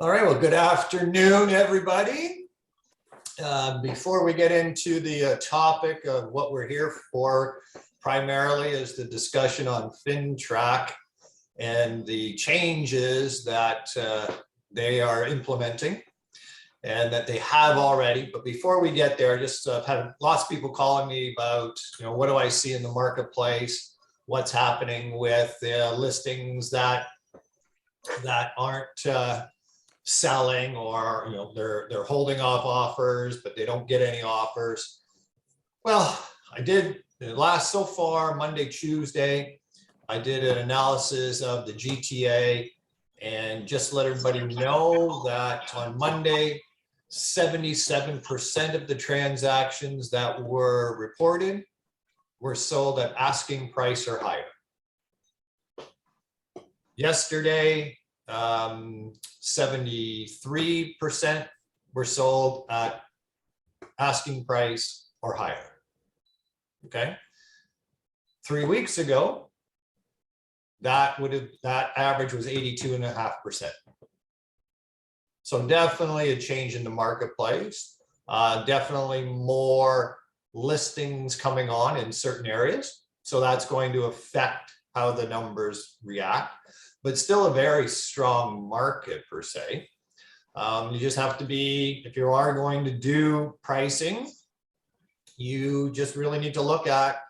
All right, well, good afternoon, everybody. Before we get into the topic of what we're here for, primarily is the discussion on FINTRAC and the changes that they are implementing and that they have already. But before we get there, I just had lots of people calling me about, what do I see in the marketplace? What's happening with listings that aren't selling, or they're holding off offers, but they don't get any offers. Well, I did so far Monday, Tuesday, I did an analysis of the GTA and just let everybody know that on Monday, 77% of the transactions that were reported were sold at asking price or higher. Yesterday, 73% were sold at asking price or higher. Okay. 3 weeks ago, that average was 82.5%. So definitely a change in the marketplace. Definitely more listings coming on in certain areas. So that's going to affect how the numbers react, but still a very strong market per se. You just have to be, if you are going to do pricing, you just really need to look at,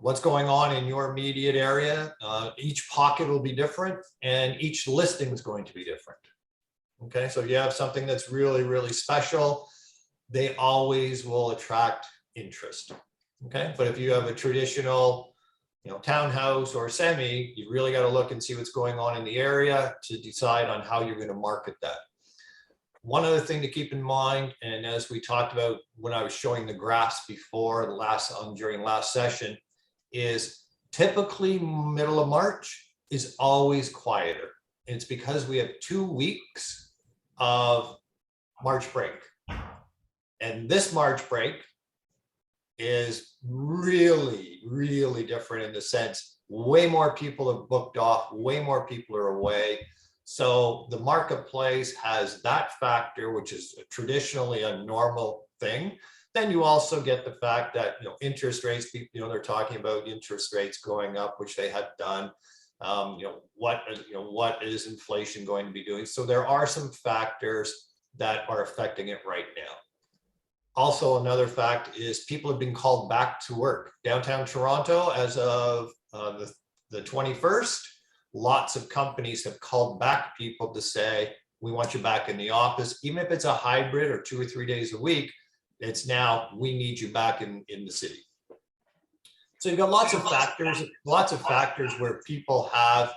what's going on in your immediate area. Each pocket will be different and each listing is going to be different. Okay, so if you have something that's really, really special, they always will attract interest. Okay, but if you have a traditional townhouse or semi, you really got to look and see what's going on in the area to decide on how you're going to market that. One other thing to keep in mind, and as we talked about when I was showing the graphs before during last session, is typically middle of March is always quieter. And it's because we have 2 weeks of March break. And this March break is really, really different in the sense way more people have booked off, way more people are away. So the marketplace has that factor, which is traditionally a normal thing. Then you also get the fact that interest rates, they're talking about interest rates going up, which they had done. What is inflation going to be doing? So there are some factors that are affecting it right now. Also, another fact is people have been called back to work. Downtown Toronto, as of the 21st, lots of companies have called back people to say, we want you back in the office. Even if it's a hybrid or 2 or 3 days a week, it's now, we need you back in the city. So you've got lots of factors where people have,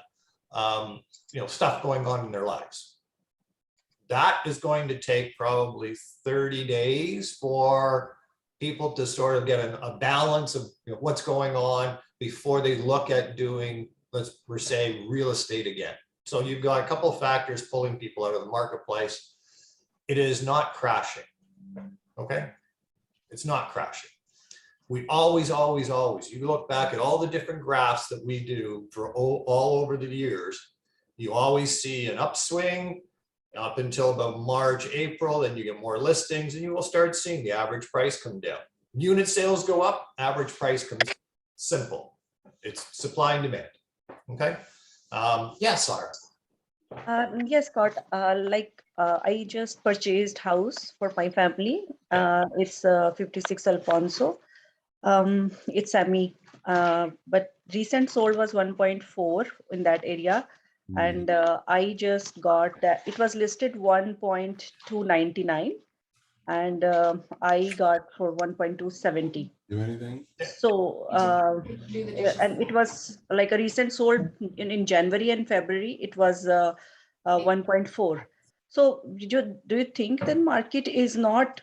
stuff going on in their lives. That is going to take probably 30 days for people to sort of get a balance of what's going on before they look at doing, we're saying, real estate again. So you've got a couple of factors pulling people out of the marketplace. It is not crashing. Okay, it's not crashing. We always, you look back at all the different graphs that we do for all over the years, you always see an upswing up until about March, April, then you get more listings and you will start seeing the average price come down. Unit sales go up, average price comes down. Simple. It's supply and demand. Okay. Yes, Sarah. Yes, Scott. I just purchased house for my family. It's 56 Alfonso. It's semi, but recent sold was 1.4 in that area. And I just got that. It was listed 1.299 and I got for 1.270. Do anything? So, and it was like a recent sold in January and February, it was 1.4. So do you think the market is not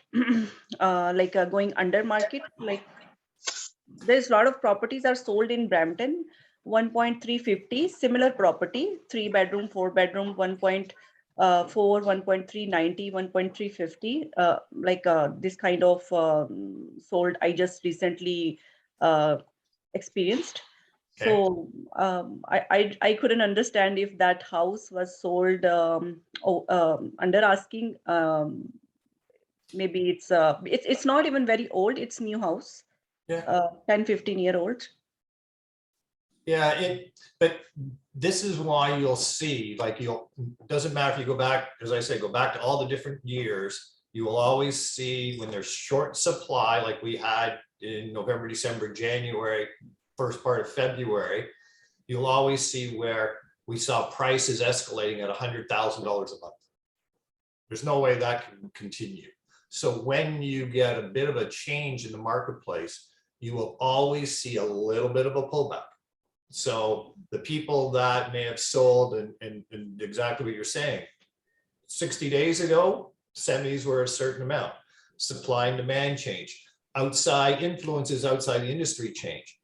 going under market? Like there's a lot of properties are sold in Brampton, 1.350, similar property, 3 bedroom, 4 bedroom, 1.4, 1.390, 1.350, this kind of sold I just recently experienced. Okay. So I couldn't understand if that house was sold under asking. Maybe it's not even very old. It's new house, Yeah. 10-15 year old. Yeah, but this is why you'll see, like, doesn't matter if you go back, as I say, go back to all the different years, you will always see when there's short supply, like we had in November, December, January, first part of February, you'll always see where we saw prices escalating at $100,000 a month. There's no way that can continue. So when you get a bit of a change in the marketplace, you will always see a little bit of a pullback. So the people that may have sold and exactly what you're saying, 60 days ago, semis were a certain amount. Supply and demand change. Outside influences outside the industry change.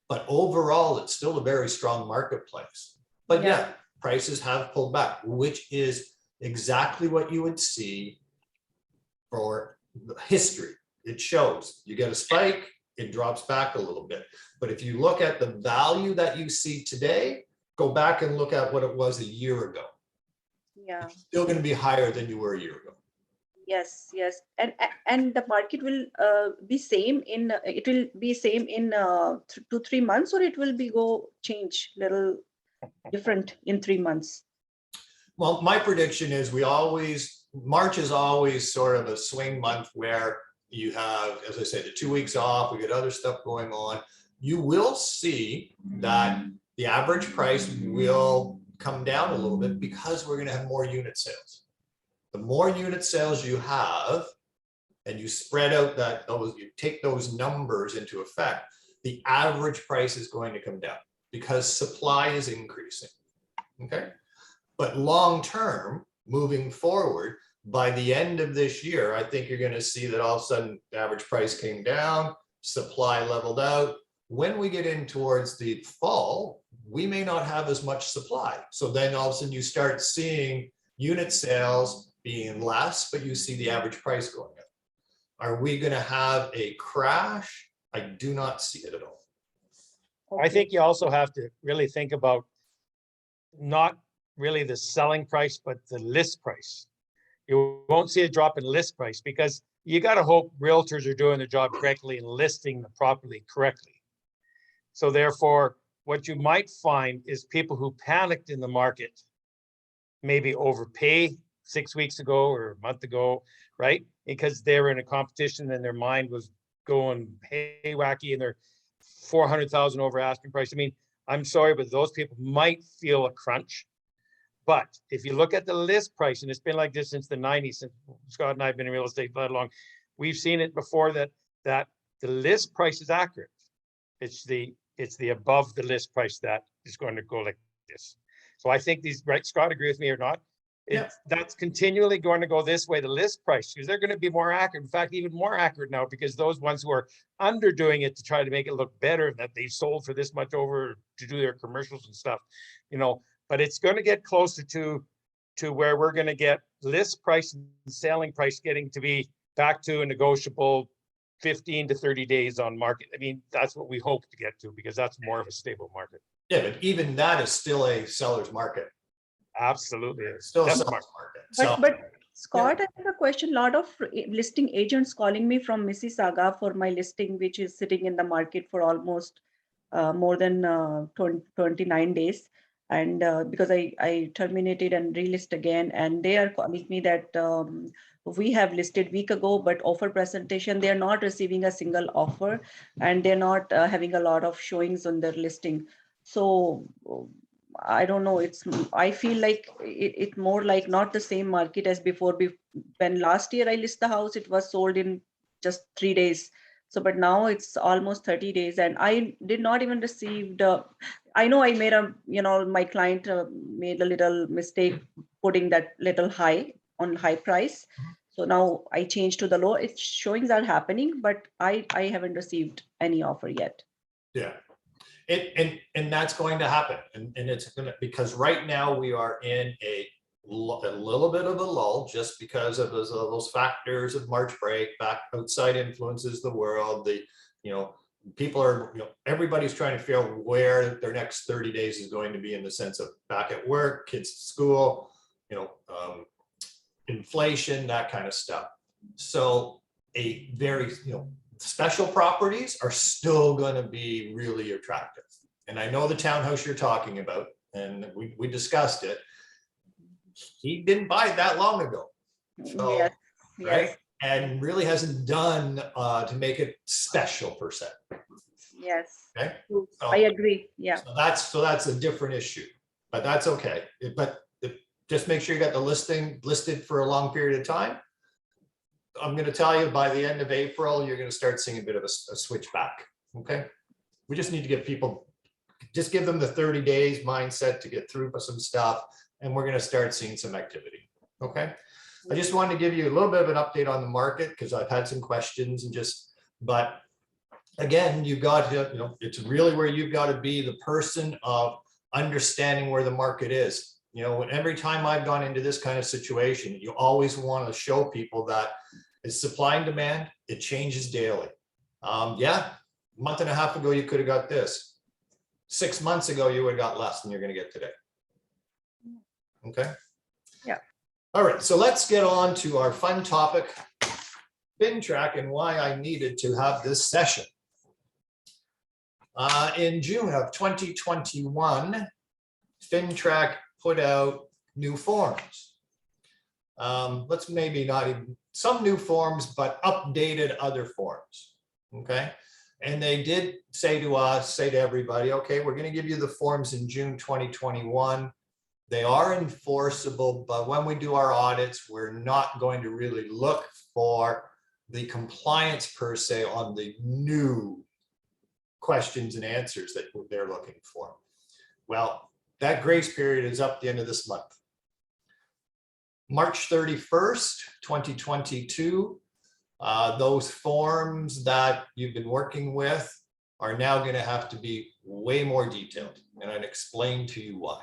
But overall, it's still a very strong marketplace. But yeah, prices have pulled back, which is exactly what you would see for history. It shows you get a spike, it drops back a little bit. But if you look at the value that you see today, go back and look at what it was a year ago. Yeah. It's still going to be higher than you were a year ago. Yes, yes, and the market will be same in it will be same in 2-3 months, or it will be go change little different in 3 months. Well, my prediction is March is always sort of a swing month where you have, as I said, the 2 weeks off, we get other stuff going on. You will see that the average price will come down a little bit because we're going to have more unit sales. The more unit sales you have, and you spread out you take those numbers into effect, the average price is going to come down because supply is increasing. Okay. But long term, moving forward, by the end of this year, I think you're going to see that all of a sudden the average price came down, supply leveled out. When we get in towards the fall, we may not have as much supply. So then all of a sudden you start seeing unit sales being less, but you see the average price going up. Are we going to have a crash? I do not see it at all. Okay. I think you also have to really think about not really the selling price, but the list price. You won't see a drop in list price because you got to hope realtors are doing their job correctly and listing the property correctly. So therefore, what you might find is people who panicked in the market maybe overpay 6 weeks ago or a month ago, right? Because they were in a competition and their mind was going hay-wacky and they're 400,000 over asking price. I mean, I'm sorry, but those people might feel a crunch. But if you look at the list price, and it's been like this since the 90s, since Scott and I have been in real estate that long, we've seen it before that the list price is accurate. It's the above the list price that is going to go like this. So I think right, Scott, agree with me or not? That's continually going to go this way, the list price, because they're going to be more accurate. In fact, even more accurate now, because those ones who are underdoing it to try to make it look better, that they sold for this much over to do their commercials and stuff, but it's going to get closer to where we're going to get list price and selling price getting to be back to a negotiable 15 to 30 days on market. I mean, that's what we hope to get to, because that's more of a stable market. Yeah, but even that is still a seller's market. Absolutely. It's still a seller's market. But Scott, I have a question. A lot of listing agents calling me from Mississauga for my listing, which is sitting in the market for almost more than 29 days. And because I terminated and relist again, and they are calling me that we have listed week ago, but offer presentation, they are not receiving a single offer, and they're not having a lot of showings on their listing. So I don't know. I feel like it more like not the same market as before. When last year I list the house, it was sold in just 3 days. So, but now it's almost 30 days, and I did not even receive I know I made my client made a little mistake putting that little high on high price. So now I changed to the low. It's showings are happening, but I haven't received any offer yet. Yeah. And that's going to happen. And it's going to, because right now we are in a little bit of a lull just because of those factors of March break, back outside influences the world, people are, everybody's trying to figure out where their next 30 days is going to be in the sense of back at work, kids at school, inflation, that kind of stuff. So a very, special properties are still going to be really attractive. And I know the townhouse you're talking about, and we discussed it. He didn't buy it that long ago. So, Yes, right? yes, And really hasn't done to make it special per se. yes. Okay. I agree. Yeah. So that's a different issue, but that's okay. Just make sure you got the listing listed for a long period of time. I'm going to tell you by the end of April, you're going to start seeing a bit of a switch back. Okay. We just need to get people, just give them the 30 days mindset to get through some stuff, and we're going to start seeing some activity. Okay. I just wanted to give you a little bit of an update on the market because I've had some questions but again, you've got to, it's really where you've got to be the person of understanding where the market is. Every time I've gone into this kind of situation, you always want to show people that it's supply and demand, it changes daily. Yeah, a month and a half ago, you could have got this. 6 months ago, you would have got less than you're going to get today. Okay. Yeah. All right, so let's get on to our fun topic, FINTRAC, and why I needed to have this session. In June of 2021, FINTRAC put out new forms. Let's maybe not even, some new forms, but updated other forms, okay? And they did say to us, say to everybody, okay, we're gonna give you the forms in June 2021. They are enforceable, but when we do our audits, we're not going to really look for the compliance per se on the new questions and answers that they're looking for. Well, that grace period is up the end of this month. March 31st, 2022, those forms that you've been working with are now going to have to be way more detailed, and I'll explain to you why.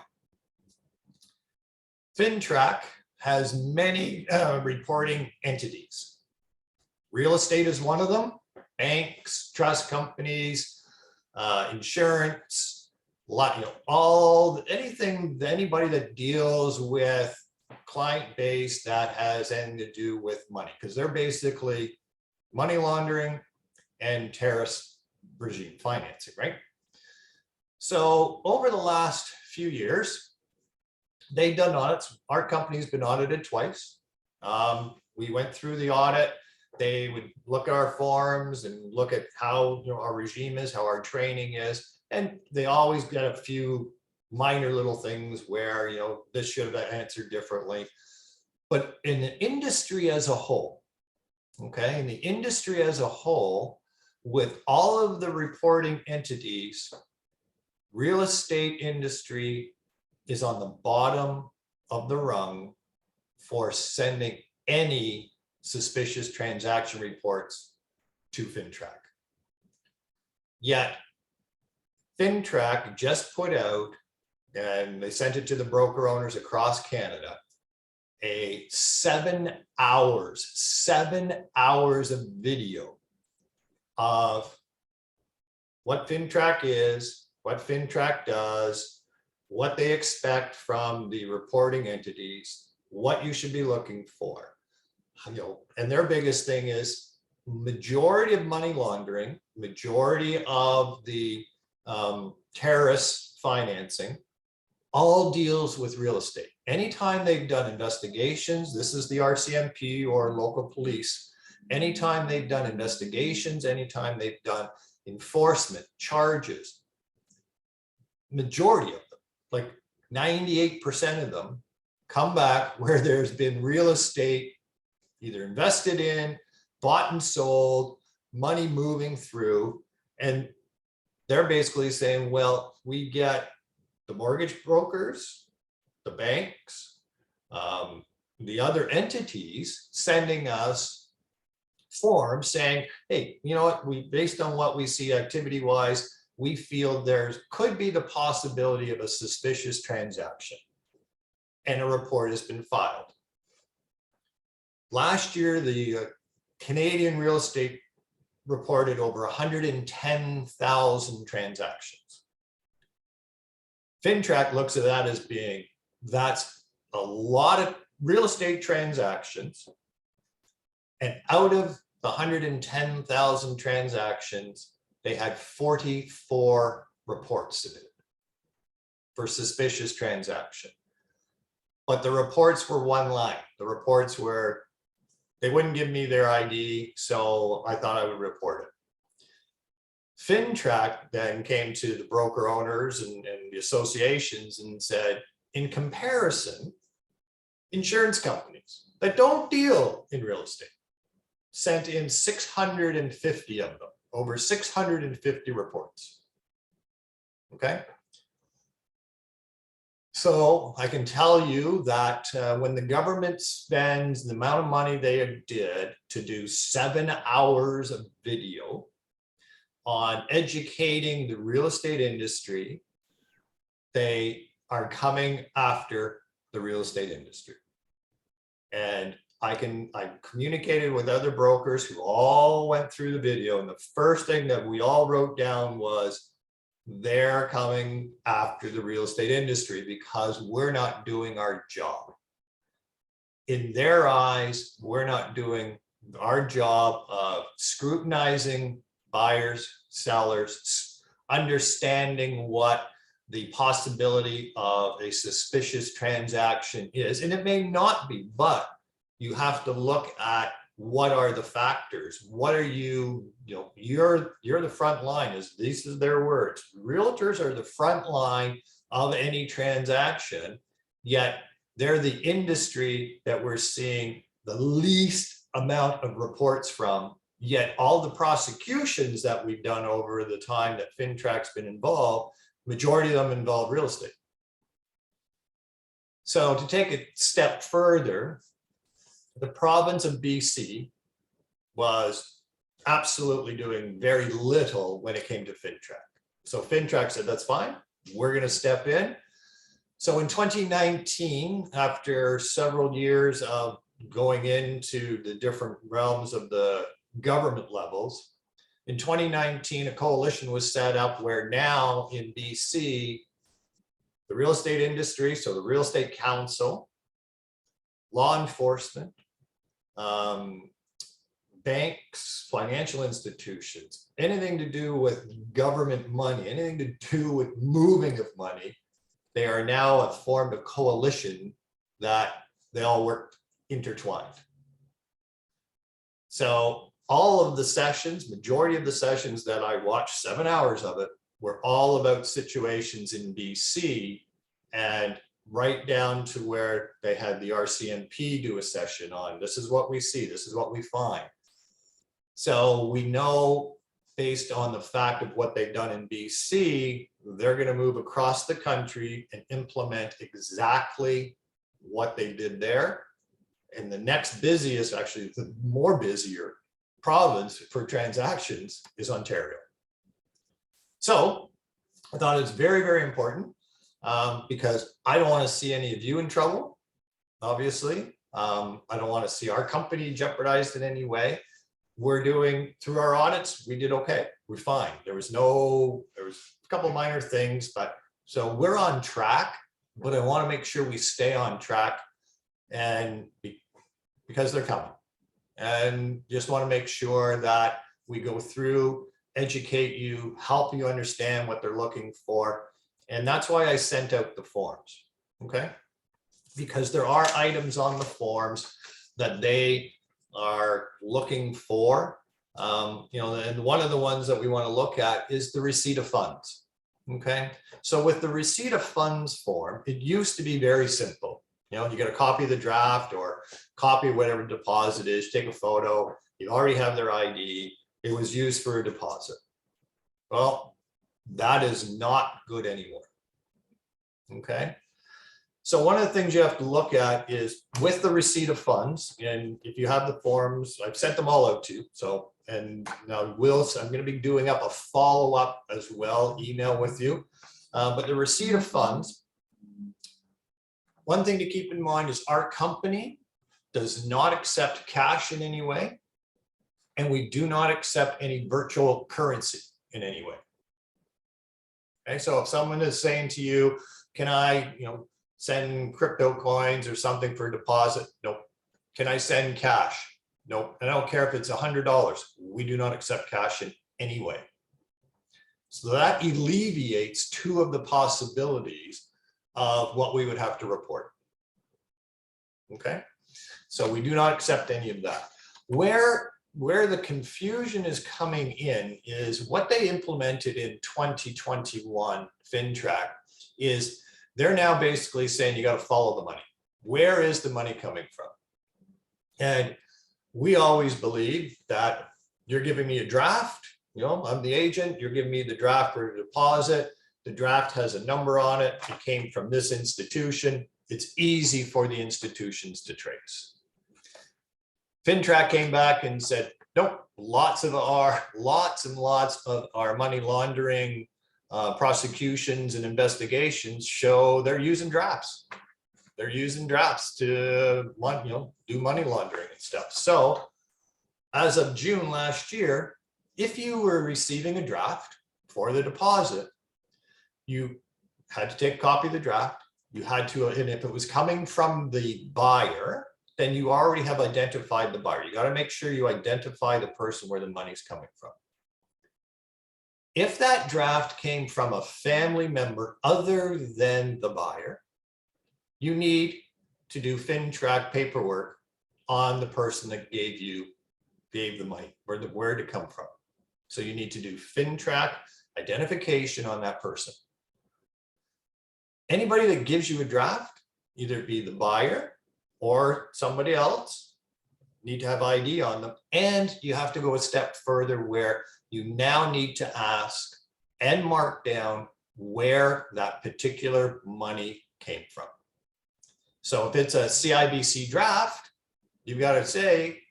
FINTRAC has many reporting entities. Real estate is one of them, banks, trust companies, insurance, anybody that deals with client base that has anything to do with money, because they're basically money laundering and terrorist regime financing, right? So over the last few years, they've done audits. Our company's been audited twice. We went through the audit. They would look at our forms and look at how our regime is, how our training is. And they always get a few minor little things where, this should have been answered differently. But in the industry as a whole, okay, in the industry as a whole, with all of the reporting entities, real estate industry is on the bottom of the rung for sending any suspicious transaction reports to FINTRAC. Yet FINTRAC just put out, and they sent it to the broker owners across Canada, a 7 hours of video of what FINTRAC is, what FINTRAC does, what they expect from the reporting entities, what you should be looking for. And their biggest thing is majority of money laundering, majority of the terrorist financing, all deals with real estate. Anytime they've done investigations, this is the RCMP or local police, anytime they've done investigations, anytime they've done enforcement, charges, majority of them, like 98% of them, come back where there's been real estate either invested in, bought and sold, money moving through, and they're basically saying, well, we get the mortgage brokers, the banks, the other entities sending us forms saying, hey, you know what, based on what we see activity wise, we feel there could be the possibility of a suspicious transaction, and a report has been filed. Last year, the Canadian real estate reported over 110,000 transactions. FINTRAC looks at that as being, that's a lot of real estate transactions. And out of the 110,000 transactions, they had 44 reports submitted for suspicious transaction. But the reports were one line. The reports were, they wouldn't give me their ID, so I thought I would report it. FINTRAC then came to the broker owners and the associations and said, in comparison, insurance companies that don't deal in real estate sent in 650 of them, over 650 reports. Okay. So I can tell you that when the government spends the amount of money they did to do 7 hours of video on educating the real estate industry, they are coming after the real estate industry. And I communicated with other brokers who all went through the video, and the first thing that we all wrote down was, they're coming after the real estate industry because we're not doing our job. In their eyes, we're not doing our job of scrutinizing buyers, sellers, understanding what the possibility of a suspicious transaction is. And it may not be, but you have to look at what are the factors. What are you're the front line, these are their words. Realtors are the front line of any transaction, yet they're the industry that we're seeing the least amount of reports from, yet all the prosecutions that we've done over the time that FINTRAC's been involved, majority of them involve real estate. So to take a step further, the province of BC was absolutely doing very little when it came to FINTRAC. So FINTRAC said, that's fine, we're going to step in. So in 2019, after several years of going into the different realms of the government levels, in 2019, a coalition was set up where now in BC, the real estate industry, so the Real Estate Council, law enforcement, banks, financial institutions, anything to do with government money, anything to do with moving of money, they are now formed a coalition that they all work intertwined. So all of the sessions, majority of the sessions that I watched, 7 hours of it, were all about situations in BC, and right down to where they had the RCMP do a session on, this is what we see, this is what we find. So we know, based on the fact of what they've done in BC, they're going to move across the country and implement exactly what they did there. And the next busiest, actually the more busier province for transactions is Ontario. So I thought it's very, very important because I don't want to see any of you in trouble, obviously. I don't want to see our company jeopardized in any way. We're doing, through our audits, we did okay. We're fine. There was a couple minor things, but so we're on track, but I want to make sure we stay on track, and because they're coming, and just want to make sure that we go through, educate you, help you understand what they're looking for. And that's why I sent out the forms, okay? Because there are items on the forms that they are looking for, and one of the ones that we want to look at is the receipt of funds. Okay, so with the receipt of funds form, it used to be very simple. You get a copy of the draft or copy of whatever deposit is, take a photo, you already have their ID, it was used for a deposit. Well, that is not good anymore. Okay. So one of the things you have to look at is with the receipt of funds, and if you have the forms, I've sent them all out to you. So, and now I'm going to be doing up a follow-up as well, email with you. But the receipt of funds, one thing to keep in mind is our company does not accept cash in any way, and we do not accept any virtual currency in any way. Okay, so if someone is saying to you, can I, send crypto coins or something for deposit? Nope. Can I send cash? Nope. I don't care if it's $100. We do not accept cash in any way. So that alleviates two of the possibilities of what we would have to report. Okay, so we do not accept any of that. Where the confusion is coming in is what they implemented in 2021 FINTRAC is they're now basically saying you got to follow the money. Where is the money coming from? And we always believe that you're giving me a draft, I'm the agent, you're giving me the draft for a deposit. The draft has a number on it. It came from this institution. It's easy for the institutions to trace. FINTRAC came back and said, nope, lots and lots of our money laundering prosecutions and investigations show they're using drafts. They're using drafts to do money laundering and stuff. So as of June last year, if you were receiving a draft for the deposit, you had to take a copy of the draft. You had to, and if it was coming from the buyer, then you already have identified the buyer. You got to make sure you identify the person where the money's coming from. If that draft came from a family member other than the buyer, you need to do FINTRAC paperwork on the person that gave the money, where to come from. So you need to do FINTRAC identification on that person. Anybody that gives you a draft, either be the buyer or somebody else, need to have ID on them. And you have to go a step further where you now need to ask and mark down where that particular money came from. So if it's a CIBC draft, you've got to say,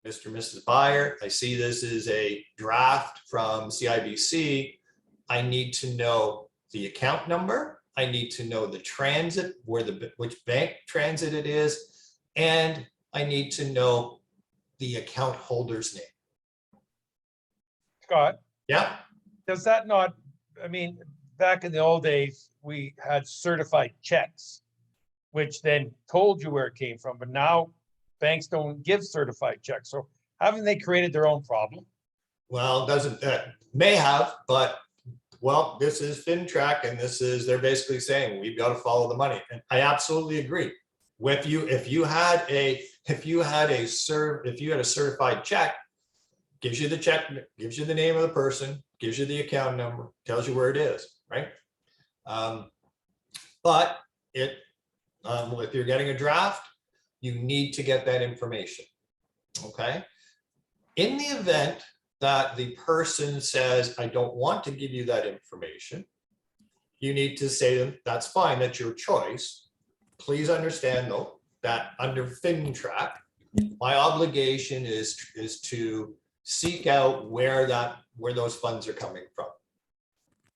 Mr. and Mrs. Buyer, I see this is a draft from CIBC. I need to know the account number. I need to know the transit, which bank transit it is, and I need to know the account holder's name. Scott? Yeah. Does that not, back in the old days, we had certified checks, which then told you where it came from, but now banks don't give certified checks. So haven't they created their own problem? Well, may have, but well, this is FINTRAC, and they're basically saying we've got to follow the money. And I absolutely agree with you. If you had a certified check, gives you the check, gives you the name of the person, gives you the account number, tells you where it is, right? But if you're getting a draft, you need to get that information. Okay. In the event that the person says, I don't want to give you that information, you need to say to them, that's fine, that's your choice. Please understand though, that under FINTRAC, my obligation is to seek out where those funds are coming from.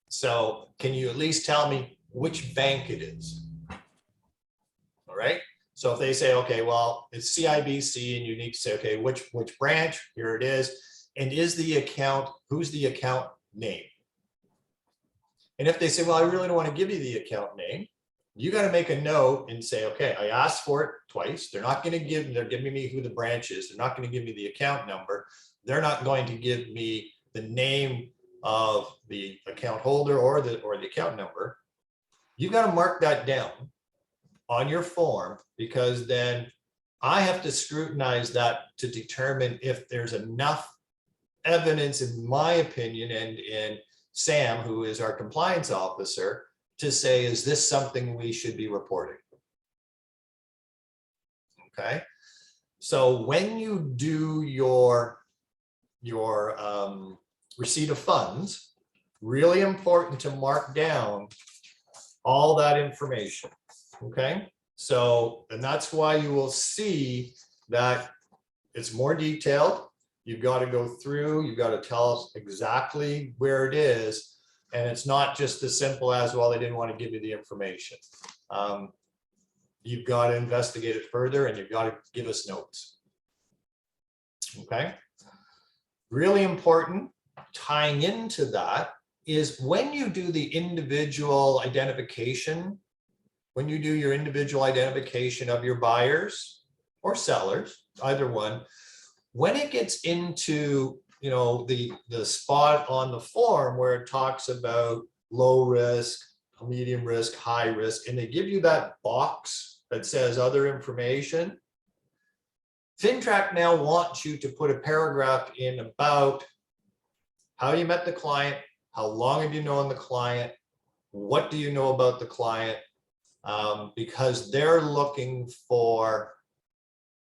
So can you at least tell me which bank it is? All right. So if they say, okay, well, it's CIBC, and you need to say, okay, which branch? Here it is. And is the account, who's the account name? And if they say, well, I really don't want to give you the account name, you got to make a note and say, okay, I asked for it twice. They're giving me who the branch is. They're not going to give me the account number. They're not going to give me the name of the account holder or the account number. You got to mark that down on your form, because then I have to scrutinize that to determine if there's enough evidence, in my opinion, and in Sam, who is our compliance officer, to say, is this something we should be reporting? Okay. So when you do your receipt of funds, really important to mark down all that information. Okay. So, and that's why you will see that it's more detailed. You've got to go through, you've got to tell us exactly where it is. And it's not just as simple as, well, they didn't want to give you the information. You've got to investigate it further, and you've got to give us notes. Okay. really important, tying into that, is when you do the individual identification, when you do your individual identification of your buyers or sellers, either one, when it gets into, you know, the spot on the form where it talks about low risk, medium risk, high risk, and they give you that box that says other information, FINTRAC now wants you to put a paragraph in about how you met the client, how long have you known the client, what do you know about the client, because they're looking for,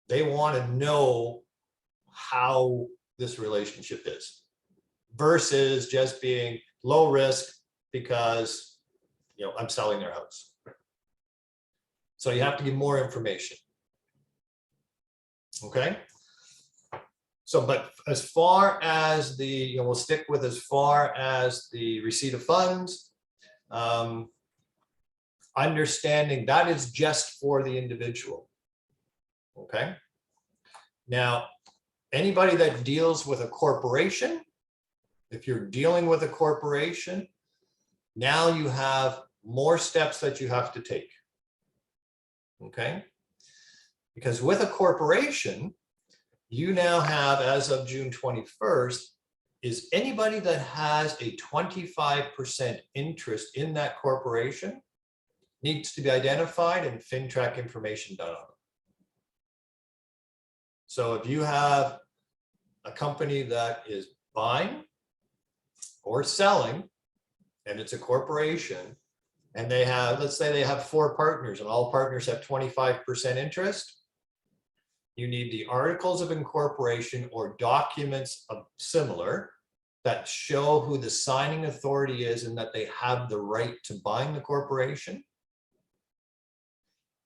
they want to know how this relationship is versus just being low risk because, you know, I'm selling their house. So you have to give more information. Okay. So, but as far as the, you know, we'll stick with as far as the receipt of funds, understanding that is just for the individual. Okay. Now, anybody that deals with a corporation, if you're dealing with a corporation, now you have more steps that you have to take. Okay. Because with a corporation, you now have, as of June 21st, is anybody that has a 25% interest in that corporation needs to be identified and FINTRAC information done on it. So if you have a company that is buying or selling, and it's a corporation, and they have, let's say they have 4 partners and all partners have 25% interest, you need the articles of incorporation or documents of similar that show who the signing authority is and that they have the right to bind the corporation.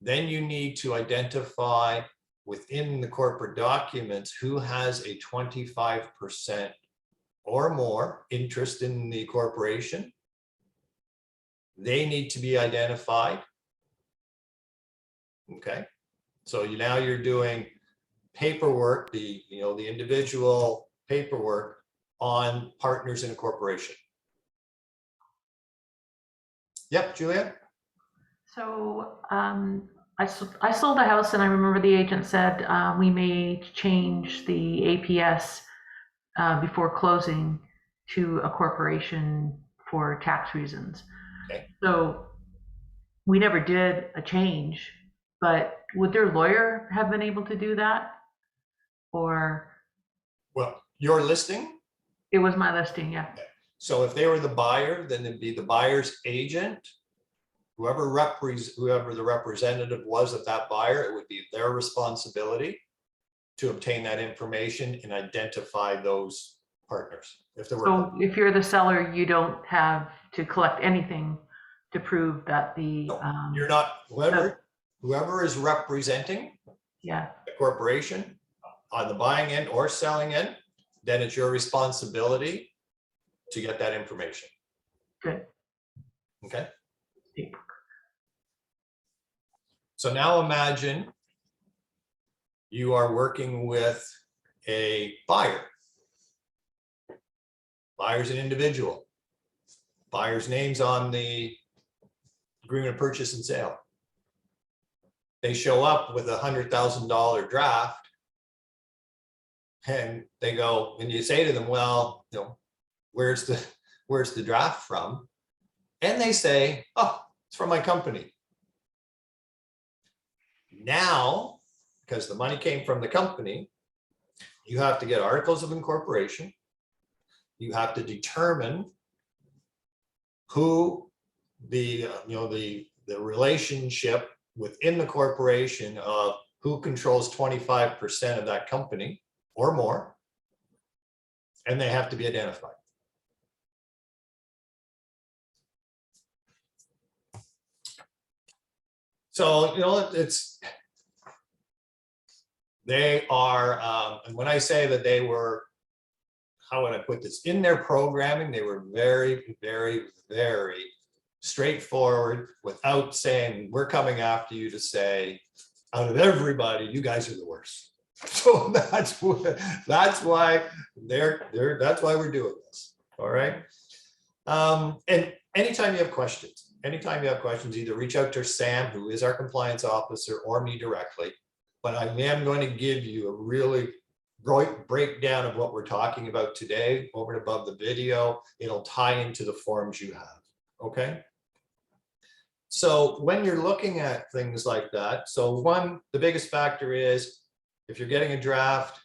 Then you need to identify within the corporate documents who has a 25% or more interest in the corporation. They need to be identified. Okay, so now you're doing paperwork, the, you know, the individual paperwork on partners in a corporation. Yep, Julia. So I sold a house, and I remember the agent said we may change the APS before closing to a corporation for tax reasons. Okay. So we never did a change, but would their lawyer have been able to do that? Or? Well, your listing? It was my listing, yeah. Okay. So if they were the buyer, then it'd be the buyer's agent. Whoever the representative was of that buyer, it would be their responsibility to obtain that information and identify those partners. If there were. So if you're the seller, you don't have to collect anything to prove that the. No, you're not. Whoever is representing. Yeah. The corporation on the buying end or selling end, then it's your responsibility to get that information. Good. Okay. So now imagine you are working with a buyer. Buyer's an individual. Buyer's name's on the agreement of purchase and sale. They show up with $100,000 draft and they go, and you say to them, well, you know, where's the draft from? And they say, oh, it's from my company. Now, because the money came from the company, you have to get articles of incorporation. You have to determine who the relationship within the corporation of who controls 25% of that company or more, and they have to be identified. So, you know, they are, and when I say that they were, how would I put this, in their programming, they were very, very, very straightforward without saying, we're coming after you to say, out of everybody, you guys are the worst. So that's why that's why we're doing this. All right. And anytime you have questions, either reach out to Sam, who is our compliance officer, or me directly. But I am going to give you a really great breakdown of what we're talking about today over and above the video. It'll tie into the forms you have. Okay. So when you're looking at things like that, so the biggest factor is if you're getting a draft,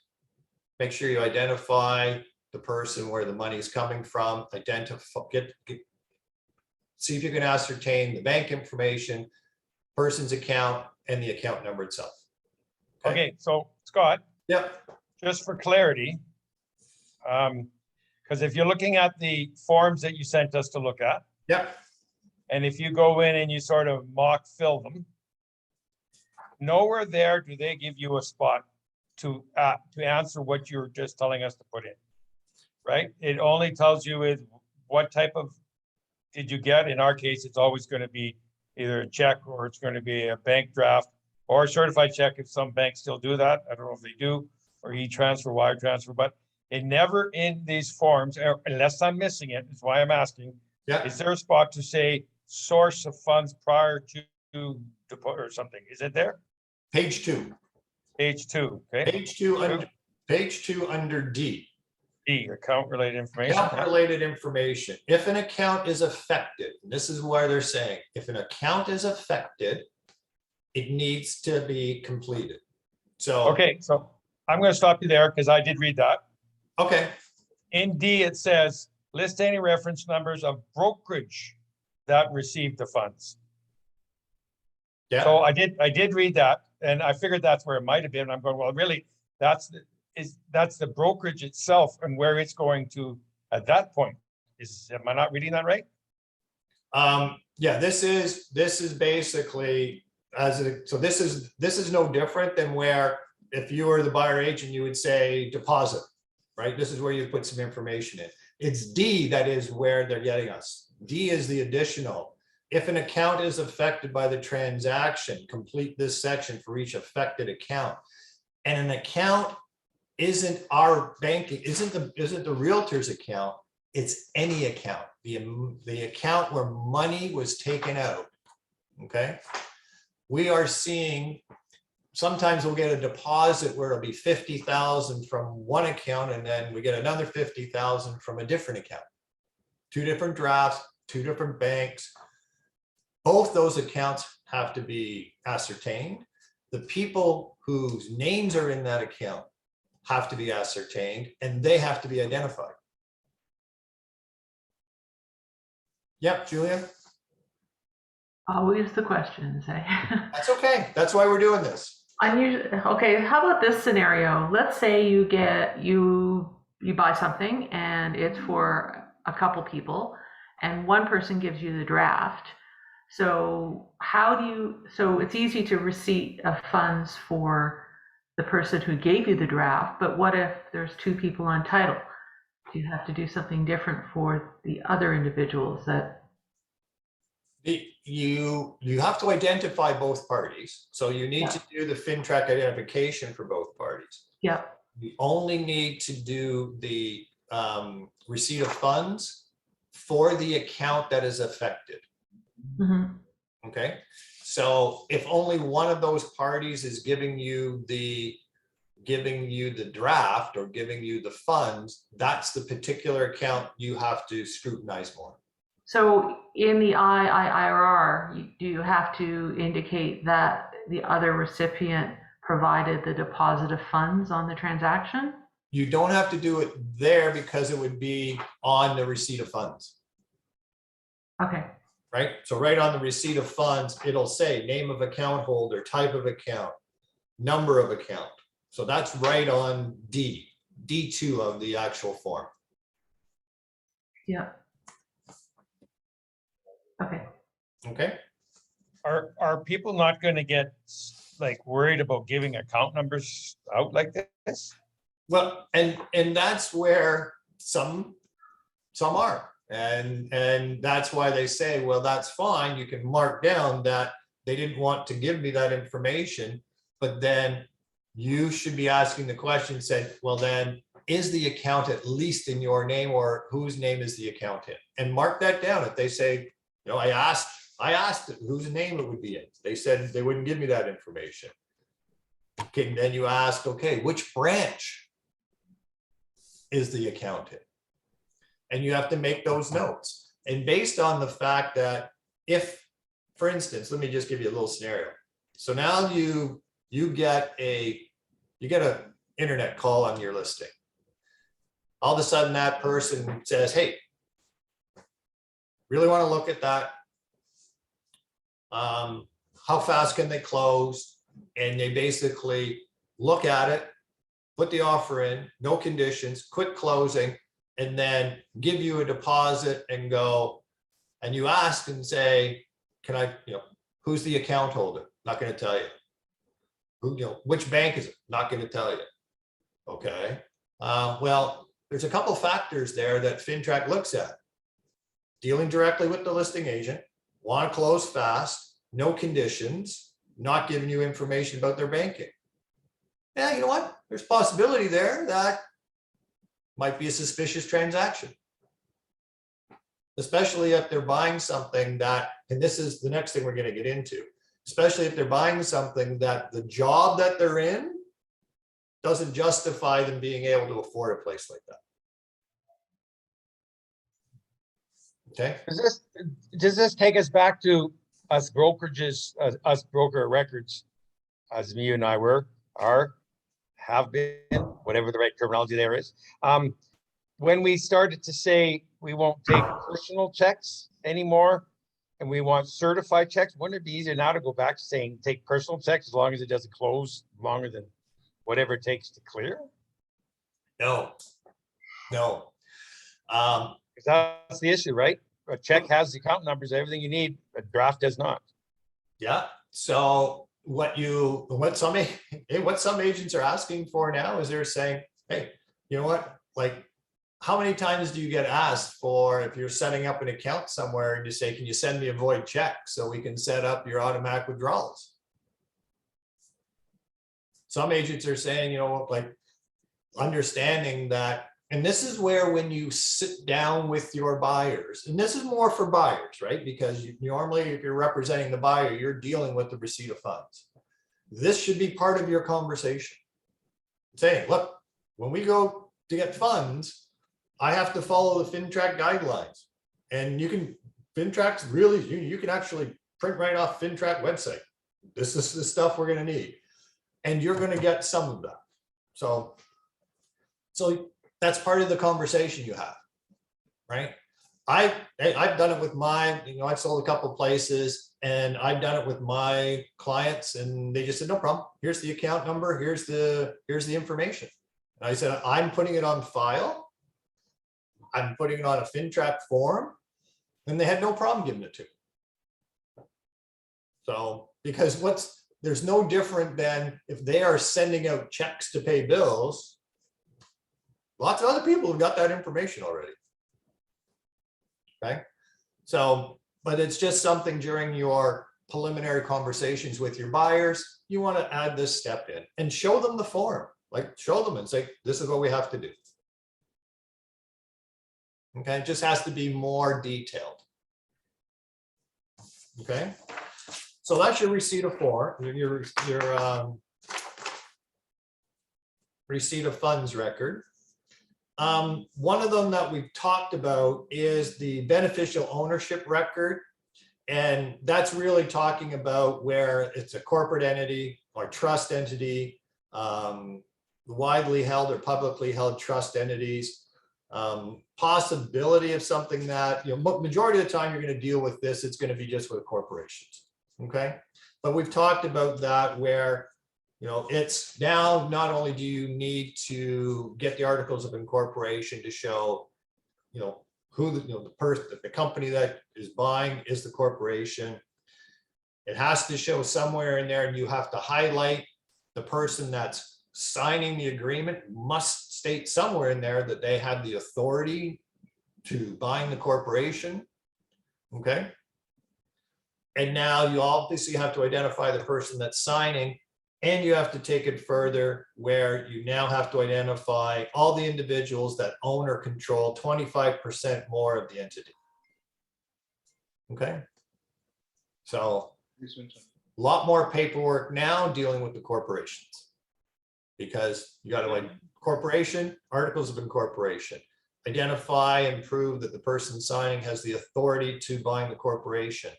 make sure you identify the person where the money is coming from, see if you can ascertain the bank information, person's account, and the account number itself. Okay, so Scott, Yep. just for clarity, because if you're looking at the forms that you sent us to look at, Yep. and if you go in and you sort of mock fill them, nowhere there do they give you a spot to answer what you're just telling us to put in, right? It only tells you is what type of did you get. In our case, it's always going to be either a check or it's going to be a bank draft or a certified check if some banks still do that. I don't know if they do, or e-transfer, wire transfer, but it never in these forms, unless I'm missing it, is why I'm asking. Yeah. Is there a spot to say source of funds prior to deposit or something? Is it there? Page 2. Page 2, okay? Page two under D. D, account related information. Account related information. If an account is affected, this is where they're saying, if an account is affected, it needs to be completed. So, Okay, so I'm going to stop you there because I did read that. okay. In D, it says, list any reference numbers of brokerage that received the funds. Yeah. So I did read that, and I figured that's where it might have been. I'm going, well, really, that's the brokerage itself and where it's going to at that point. Am I not reading that right? Yeah, this is basically so this is no different than where if you were the buyer agent, you would say deposit, right? This is where you put some information in. It's D that is where they're getting us. D is the additional. If an account is affected by the transaction, complete this section for each affected account. And an account isn't our banking, isn't the realtor's account, it's any account, the account where money was taken out. Okay. We are seeing, sometimes we'll get a deposit where it'll be 50,000 from one account and then we get another 50,000 from a different account. Two different drafts, two different banks. Both those accounts have to be ascertained. The people whose names are in that account have to be ascertained and they have to be identified. Yep, Julia? Always the questions, eh? That's okay. That's why we're doing this. Okay, how about this scenario? Let's say you buy something and it's for a couple people and one person gives you the draft. So so it's easy to receipt of funds for the person who gave you the draft, but what if there's two people on title? Do you have to do something different for the other individuals that? You have to identify both parties. So you need to do the FINTRAC identification for both parties. Yeah. You only need to do the receipt of funds for the account that is affected. Mm-hmm. Okay. So if only one of those parties is giving you the draft or giving you the funds, that's the particular account you have to scrutinize more. So in the IIRR, do you have to indicate that the other recipient provided the deposit of funds on the transaction? You don't have to do it there because it would be on the receipt of funds. Okay. Right? So right on the receipt of funds, it'll say name of account holder, type of account, number of account. So that's right on D2 of the actual form. Yeah. Okay. Okay. Are people not going to get like worried about giving account numbers out like this? Well, and that's where some are. And that's why they say, well, that's fine. You can mark down that they didn't want to give me that information, but then you should be asking the question, said, well, then, is the account at least in your name, or whose name is the account in? And mark that down. If they say, you know, I asked whose name it would be in. They said they wouldn't give me that information. Okay, then you ask, okay, which branch is the account in? And you have to make those notes. And based on the fact that if, for instance, let me just give you a little scenario. So now you get a internet call on your listing. All of a sudden that person says, hey, really want to look at that. How fast can they close? And they basically look at it, put the offer in, no conditions, quick closing, and then give you a deposit and go, and you ask and say, can I, you know, who's the account holder? Not going to tell you. Who, you know, which bank is it? Not going to tell you. Okay. Well, there's a couple factors there that FINTRAC looks at. Dealing directly with the listing agent, want to close fast, no conditions, not giving you information about their banking. Yeah, you know what? There's possibility there that might be a suspicious transaction. Especially if they're buying something that, and this is the next thing we're going to get into, especially if they're buying something that the job that they're in doesn't justify them being able to afford a place like that. Okay. Does this take us back to us brokerages, us broker records, as you and I have been, whatever the right terminology there is. When we started to say we won't take personal checks anymore, and we want certified checks, wouldn't it be easier now to go back to saying take personal checks as long as it doesn't close longer than whatever it takes to clear? No. Because that's the issue, right? A check has the account numbers, everything you need. A draft does not. Yeah. So what some agents are asking for now is they're saying, hey, you know what? Like, how many times do you get asked for, if you're setting up an account somewhere and you say, can you send me a void check so we can set up your automatic withdrawals? Some agents are saying, you know, like, understanding that, and this is where when you sit down with your buyers, and this is more for buyers, right? Because normally if you're representing the buyer, you're dealing with the receipt of funds. This should be part of your conversation. Saying, look, when we go to get funds, I have to follow the FINTRAC guidelines. And you can, FINTRAC's really, you can actually print right off FINTRAC website. This is the stuff we're going to need. And you're going to get some of that. So that's part of the conversation you have, right? I've done it with my, you know, I've sold a couple of places and I've done it with my clients and they just said, no problem. Here's the account number. Here's the information. And I said, I'm putting it on file. I'm putting it on a FINTRAC form, and they had no problem giving it to me. So, because there's no different than if they are sending out checks to pay bills, lots of other people have got that information already. Okay. So, but it's just something during your preliminary conversations with your buyers, you want to add this step in and show them the form, like show them and say, this is what we have to do. Okay, it just has to be more detailed. Okay, so that's your receipt of form, your receipt of funds record. One of them that we've talked about is the beneficial ownership record. And that's really talking about where it's a corporate entity or trust entity, widely held or publicly held trust entities. Possibility of something that, you know, majority of the time you're going to deal with this, it's going to be just with corporations. Okay. But we've talked about that where, you know, it's now not only do you need to get the articles of incorporation to show, you know, who the, you know, the person, the company that is buying is the corporation. It has to show somewhere in there, and you have to highlight the person that's signing the agreement must state somewhere in there that they have the authority to bind the corporation. Okay. And now you obviously have to identify the person that's signing. And you have to take it further where you now have to identify all the individuals that own or control 25% more of the entity. Okay. So a lot more paperwork now dealing with the corporations, because you got to like corporation, articles of incorporation, identify and prove that the person signing has the authority to bind the corporation.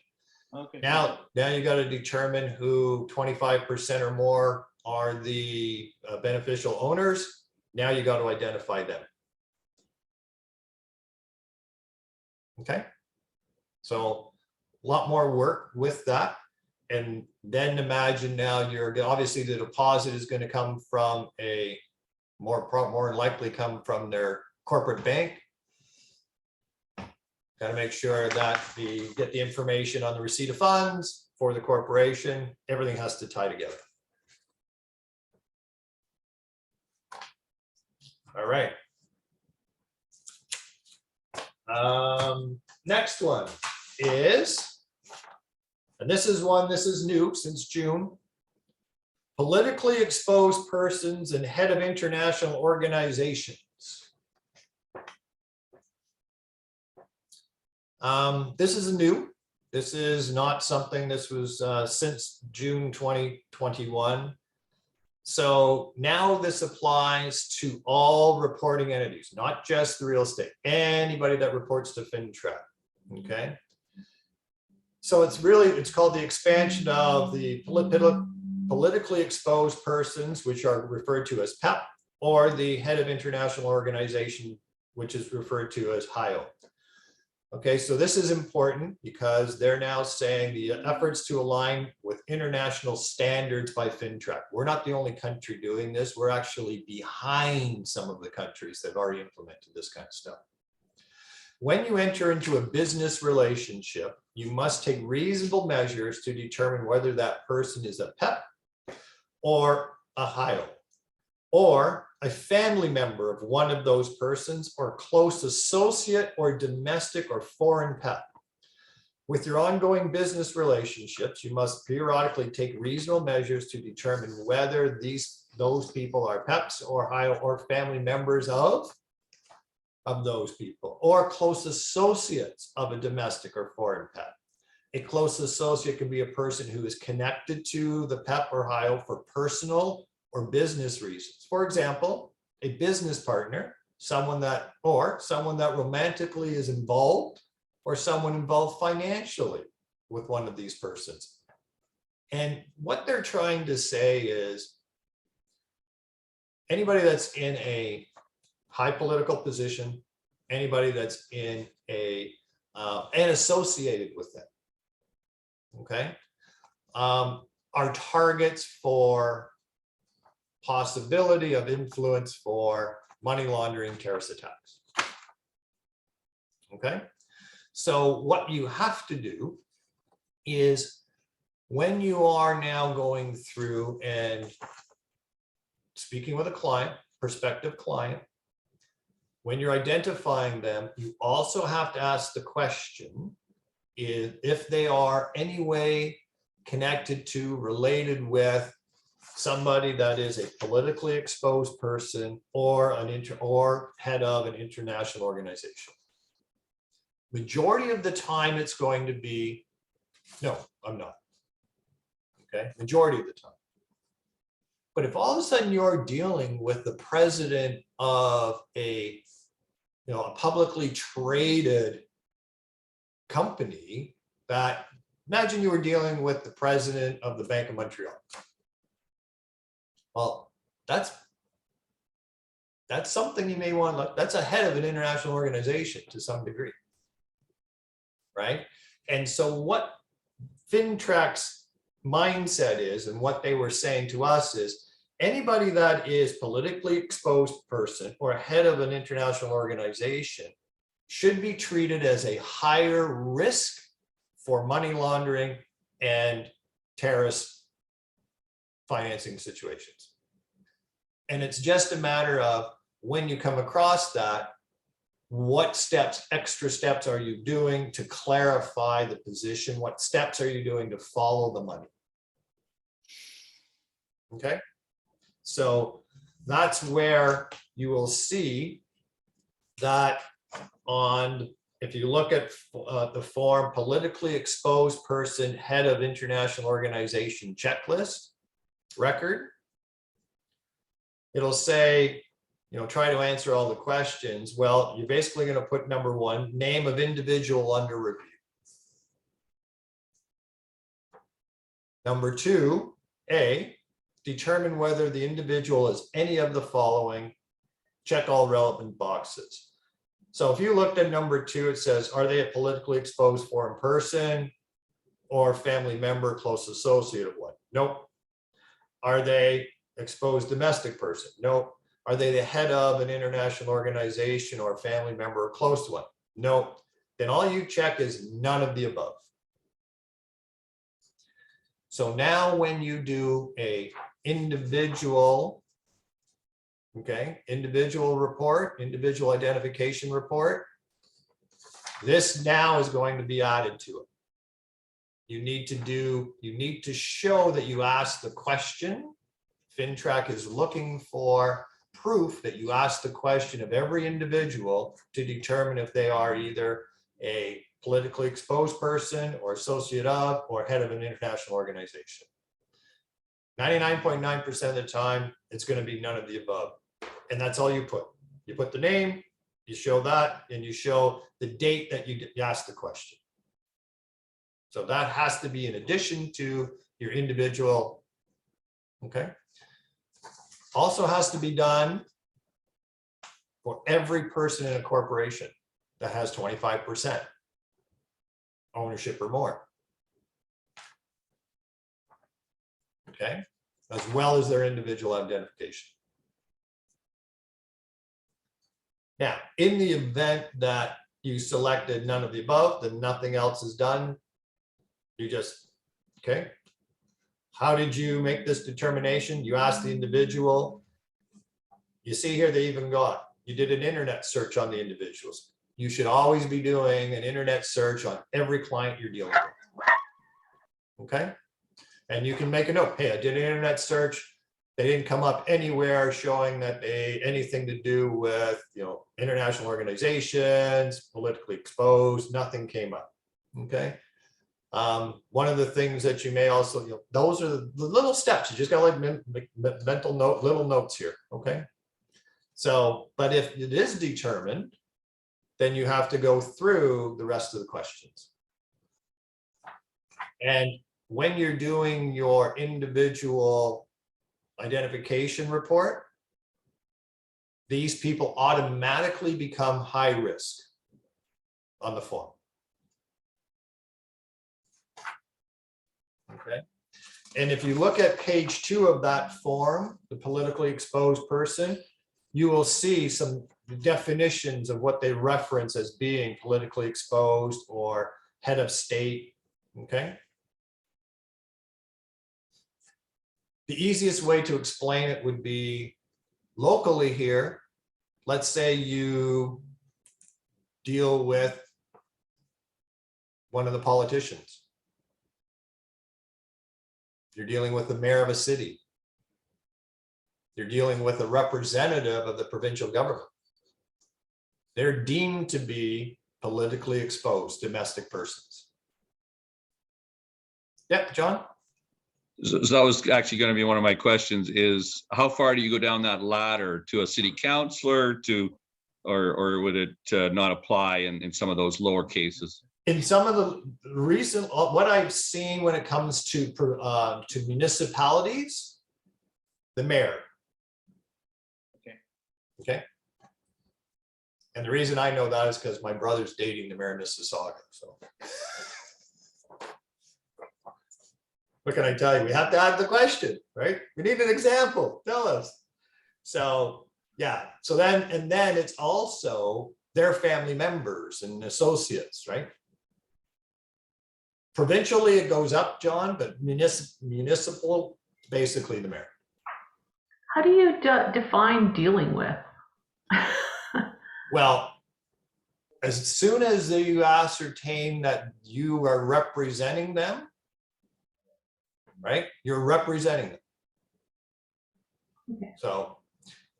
Okay. Now you got to determine who 25% or more are the beneficial owners. Now you got to identify them. Okay. So a lot more work with that. And then imagine now you're obviously the deposit is going to come from a more likely come from their corporate bank. Got to make sure that you get the information on the receipt of funds for the corporation. Everything has to tie together. All right. Next one is, and this is new since June. Politically exposed persons and head of international organizations. This is new. This is not something, this was since June 2021. So now this applies to all reporting entities, not just the real estate, anybody that reports to FINTRAC, okay? So it's called the expansion of the politically exposed persons, which are referred to as PEP, or the head of international organization, which is referred to as HIO. Okay, so this is important because they're now saying the efforts to align with international standards by FINTRAC. We're not the only country doing this. We're actually behind some of the countries that have already implemented this kind of stuff. When you enter into a business relationship, you must take reasonable measures to determine whether that person is a PEP or a HIO, or a family member of one of those persons, or close associate or domestic or foreign PEP. With your ongoing business relationships, you must periodically take reasonable measures to determine whether those people are PEPs or HIO or family members of those people, or close associates of a domestic or foreign PEP. A close associate can be a person who is connected to the PEP or HIO for personal or business reasons. For example, a business partner, someone that romantically is involved, or someone involved financially with one of these persons. And what they're trying to say is anybody that's in a high political position, anybody that's in and associated with them, okay, are targets for possibility of influence for money laundering, terrorist attacks. Okay, so what you have to do is when you are now going through and speaking with a client, prospective client, when you're identifying them, you also have to ask the question if they are any way connected to, related with somebody that is a politically exposed person or head of an international organization. Majority of the time it's going to be, no, I'm not. Okay, majority of the time. But if all of a sudden you're dealing with the president of a publicly traded company, that imagine you were dealing with the president of the Bank of Montreal. Well, that's something you may want to look. That's a head of an international organization to some degree, right? And so what FINTRAC's mindset is, and what they were saying to us is, anybody that is politically exposed person or head of an international organization should be treated as a higher risk for money laundering and terrorist financing situations. And it's just a matter of when you come across that, what steps, extra steps are you doing to clarify the position? What steps are you doing to follow the money? Okay, so that's where you will see that on, if you look at the form politically exposed person, head of international organization checklist record, it'll say, you know, try to answer all the questions. Well, you're basically going to put number 1, name of individual under review. Number 2, A, determine whether the individual is any of the following, check all relevant boxes. So if you looked at number 2, it says, are they a politically exposed foreign person or family member, close associate of one? Nope. Are they exposed domestic person? Nope. Are they the head of an international organization or family member or close to one? Nope. Then all you check is none of the above. So now when you do a individual, okay, individual report, individual identification report, this now is going to be added to it. You need to show that you asked the question. FINTRAC is looking for proof that you asked the question of every individual to determine if they are either a politically exposed person or associate of or head of an international organization. 99.9% of the time, it's going to be none of the above. And that's all you put. You put the name, you show that, and you show the date that you asked the question. So that has to be in addition to your individual, okay? Also has to be done for every person in a corporation that has 25% ownership or more. Okay, as well as their individual identification. Now, in the event that you selected none of the above, then nothing else is done. You just, okay. How did you make this determination? You asked the individual. You see here, they even got, you did an internet search on the individuals. You should always be doing an internet search on every client you're dealing with. Okay. And you can make a note. Hey, I did an internet search. They didn't come up anywhere showing that they anything to do with, you know, international organizations, politically exposed, nothing came up. Okay. One of the things that you may also, you know, those are the little steps. You just got like mental note, little notes here. Okay. So, but if it is determined, then you have to go through the rest of the questions. And when you're doing your individual identification report, these people automatically become high risk on the form. Okay. And if you look at page 2 of that form, the politically exposed person, you will see some definitions of what they reference as being politically exposed or head of state. Okay. The easiest way to explain it would be locally here. Let's say you deal with one of the politicians. You're dealing with the mayor of a city. You're dealing with a representative of the provincial government. They're deemed to be politically exposed domestic persons. Yep, John? So that was actually going to be one of my questions is how far do you go down that ladder to a city councillor to, or would it not apply in some of those lower cases? In some of the recent, what I've seen when it comes to municipalities, the mayor. Okay. And the reason I know that is because my brother's dating the mayor of Mississauga. So what can I tell you? We have to add the question, right? We need an example. Tell us. So yeah. So then, and then it's also their family members and associates, right? Provincially, it goes up, John, but municipal, basically the mayor. How do you define dealing with? Well, as soon as you ascertain that you are representing them, right? You're representing them. Okay. So,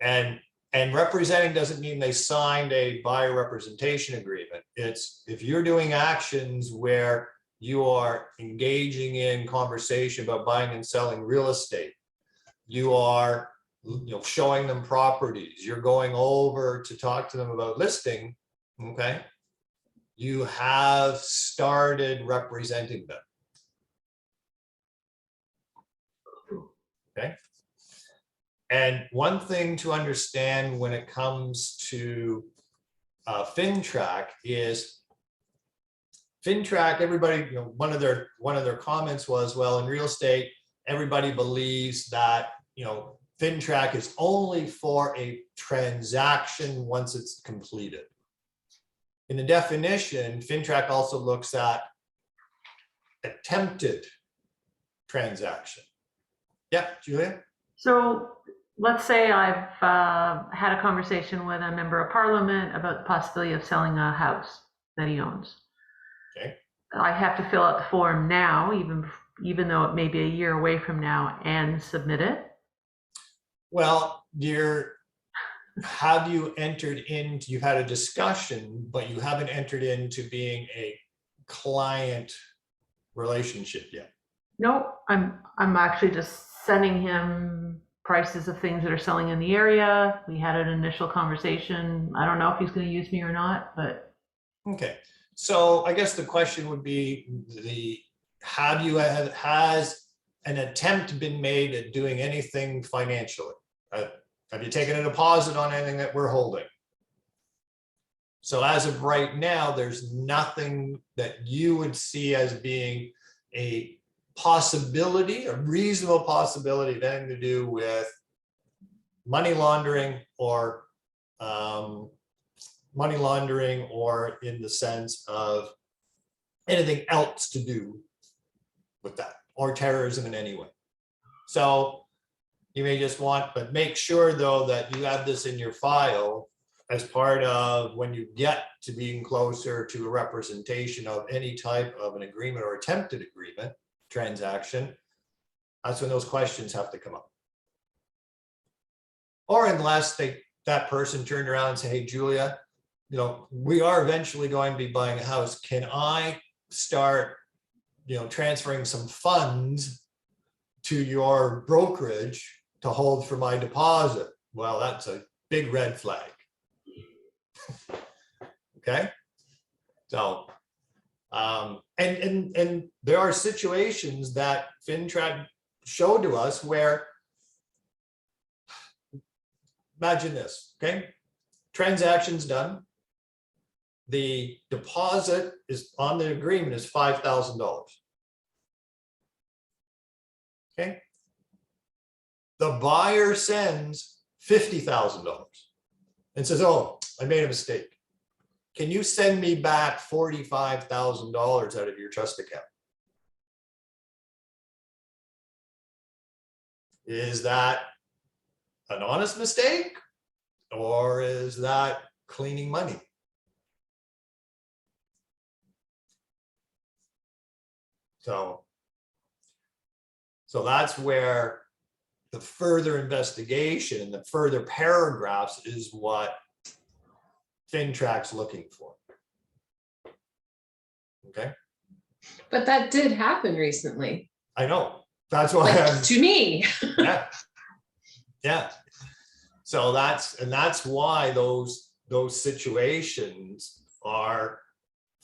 and representing doesn't mean they signed a buyer representation agreement. It's if you're doing actions where you are engaging in conversation about buying and selling real estate, you are, showing them properties, you're going over to talk to them about listing, okay? You have started representing them. Okay. And one thing to understand when it comes to FINTRAC is FINTRAC, everybody, one of their comments was, well, in real estate, everybody believes that, FINTRAC is only for a transaction once it's completed. In the definition, FINTRAC also looks at attempted transaction. Yeah, Julia? So let's say I've had a conversation with a member of parliament about the possibility of selling a house that he owns. Okay. I have to fill out the form now, even though it may be a year away from now, and submit it. Well, have you entered into, you've had a discussion, but you haven't entered into being a client relationship yet. No, I'm actually just sending him prices of things that are selling in the area. We had an initial conversation. I don't know if he's going to use me or not, but Okay, so I guess the question would be has an attempt been made at doing anything financially? Have you taken a deposit on anything that we're holding? So as of right now, there's nothing that you would see as being a possibility, a reasonable possibility of anything to do with money laundering or in the sense of anything else to do with that, or terrorism in any way. So you may just want, but make sure though that you have this in your file as part of when you get to being closer to a representation of any type of an agreement or attempted agreement transaction. That's when those questions have to come up. Or unless that person turned around and said, hey, Julia, we are eventually going to be buying a house. Can I start, transferring some funds to your brokerage to hold for my deposit? Well, that's a big red flag. Okay. So, and there are situations that FINTRAC showed to us where, imagine this, okay? Transaction's done. The deposit is on the agreement is $5,000. Okay. The buyer sends $50,000 and says, oh, I made a mistake. Can you send me back $45,000 out of your trust account? Is that an honest mistake, or is that cleaning money? So that's where the further investigation, the further paragraphs is what FINTRAC's looking for. Okay. But that did happen recently. I know. That's why to me. Yeah. So that's why those situations are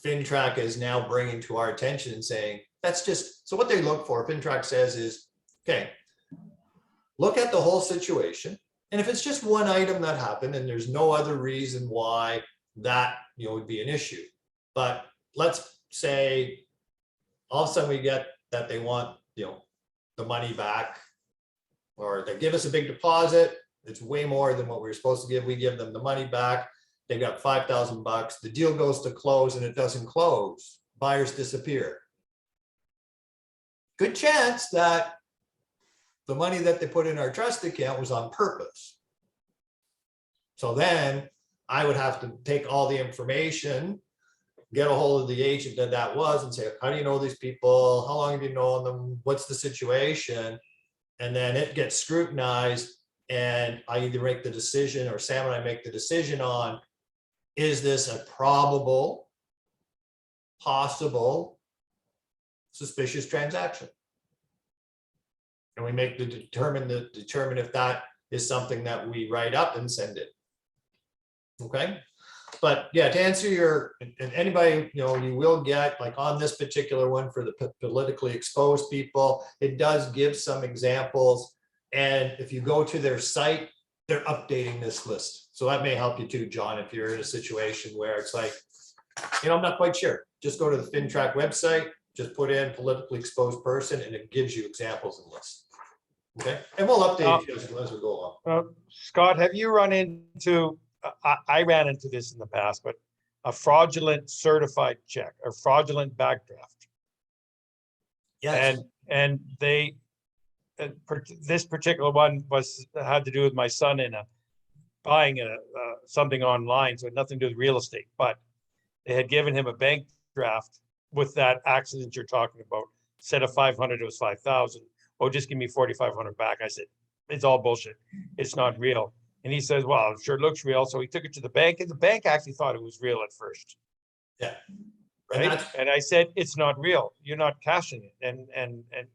FINTRAC is now bringing to our attention and saying, that's just, so what they look for, FINTRAC says is, okay, look at the whole situation. And if it's just one item that happened and there's no other reason why that, would be an issue. But let's say all of a sudden we get that they want, the money back, or they give us a big deposit. It's way more than what we were supposed to give. We give them the money back. They got $5,000. The deal goes to close and it doesn't close. Buyers disappear. Good chance that the money that they put in our trust account was on purpose. So then I would have to take all the information, get a hold of the agent that was and say, how do you know these people? How long have you known them? What's the situation? And then it gets scrutinized. and I either make the decision, or Sam and I make the decision on, is this a probable, possible, suspicious transaction? And we make the determine if that is something that we write up and send it. Okay, but yeah, to answer your, and anybody, you know, you will get, like on this particular one for the politically exposed people, it does give some examples. And if you go to their site, they're updating this list. So that may help you too, John, if you're in a situation where it's like, you know, I'm not quite sure. Just go to the FINTRAC website, just put in politically exposed person, and it gives you examples and lists. Okay, and we'll update you as we go along. Scott, have you run into, I ran into this in the past, but a fraudulent certified check or fraudulent backdraft? Yes. And they, this particular one had to do with my son in buying something online, so it had nothing to do with real estate, but they had given him a bank draft with that accident you're talking about. Instead of 500, it was 5,000. Oh, just give me 4,500 back. I said, it's all bullshit. It's not real. And he says, well, it sure looks real. So he took it to the bank, and the bank actually thought it was real at first. Yeah. Right. And I said, it's not real. You're not cashing it. And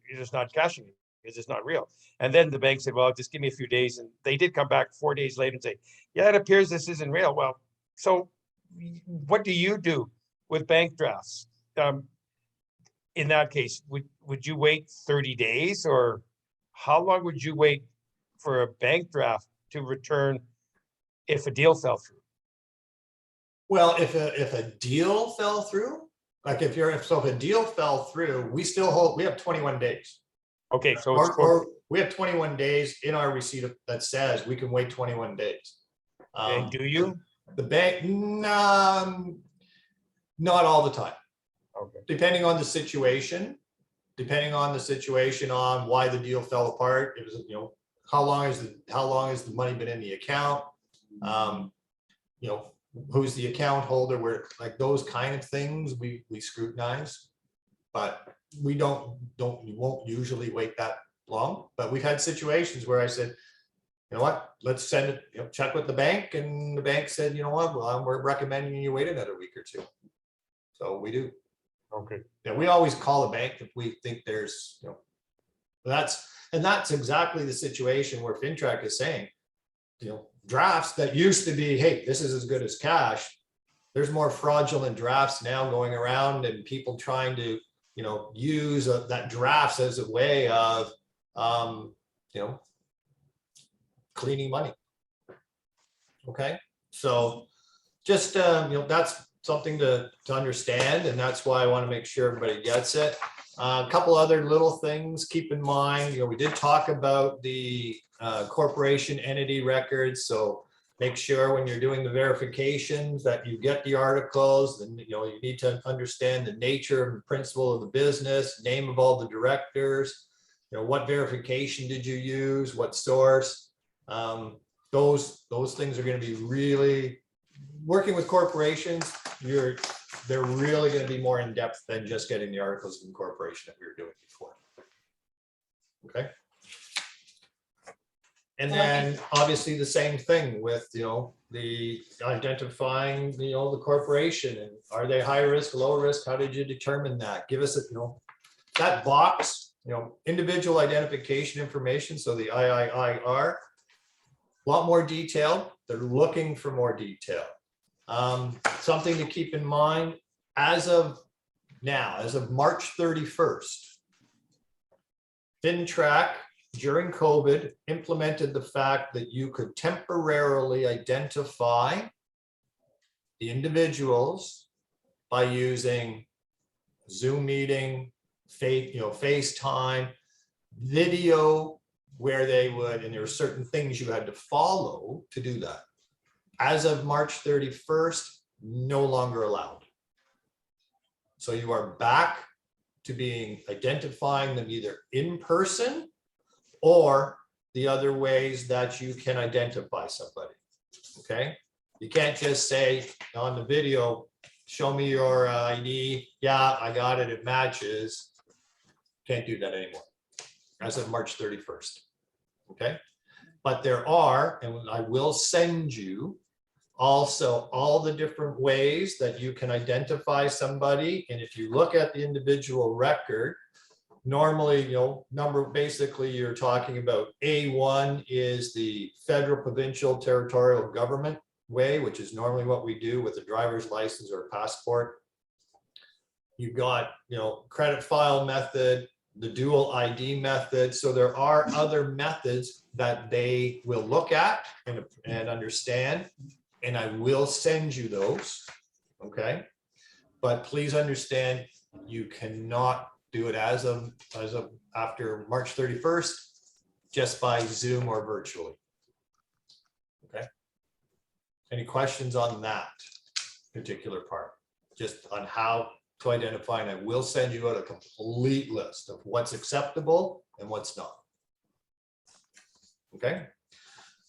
you're just not cashing it because it's not real. And then the bank said, well, just give me a few days. And they did come back 4 days later and say, yeah, it appears this isn't real. Well, so what do you do with bank drafts? In that case, would you wait 30 days, or how long would you wait for a bank draft to return if a deal fell through? Well, if a deal fell through, like if a deal fell through, we have 21 days. Okay, so or we have 21 days in our receipt that says we can wait 21 days. And do you? The bank, not all the time. Okay. Depending on the situation, on why the deal fell apart. It was, you know, how long has the money been in the account? You know, who's the account holder? Where, like, those kind of things we scrutinize, but we won't usually wait that long. But we've had situations where I said, you know what, let's send it, you know, check with the bank, and the bank said, you know what, well, we're recommending you wait another week or two. So we do. Okay. Yeah, we always call the bank if we think there's, you know, that's exactly the situation where FINTRAC is saying, you know, drafts that used to be, hey, this is as good as cash. There's more fraudulent drafts now going around, and people trying to, you know, use that drafts as a way of, you know, cleaning money. Okay, so just, you know, that's something to understand, and that's why I want to make sure everybody gets it. A couple other little things keep in mind. You know, we did talk about the corporation entity records, so make sure when you're doing the verifications that you get the articles, and you know, you need to understand the nature and principle of the business, name of all the directors, you know, what verification did you use, what source. Those things are going to be really, working with corporations, they're really going to be more in depth than just getting the articles of incorporation that we were doing before. Okay. And then obviously the same thing with, you know, the identifying, you know, the corporation, and are they high risk, low risk? How did you determine that? Give us a, you know, that box, you know, individual identification information. So the IIIR, a lot more detailed. They're looking for more detail. Something to keep in mind, as of now, as of March 31st, FINTRAC during COVID implemented the fact that you could temporarily identify the individuals by using Zoom meeting, FaceTime, video, where they would, and there were certain things you had to follow to do that. As of March 31st, no longer allowed. So you are back to being identifying them either in person or the other ways that you can identify somebody. Okay, you can't just say on the video, show me your ID. Yeah, I got it, it matches. Can't do that anymore as of March 31st. Okay, But there are, and I will send you also all the different ways that you can identify somebody. And if you look at the individual record, normally, basically you're talking about A1 is the federal, provincial, territorial government way, which is normally what we do with a driver's license or a passport. You've got, credit file method, the dual ID method. So there are other methods that they will look at and understand, and I will send you those, okay? But please understand, you cannot do it as of after March 31st, just by Zoom or virtually. Okay. Any questions on that particular part? Just on how to identify, and I will send you out a complete list of what's acceptable and what's not. Okay.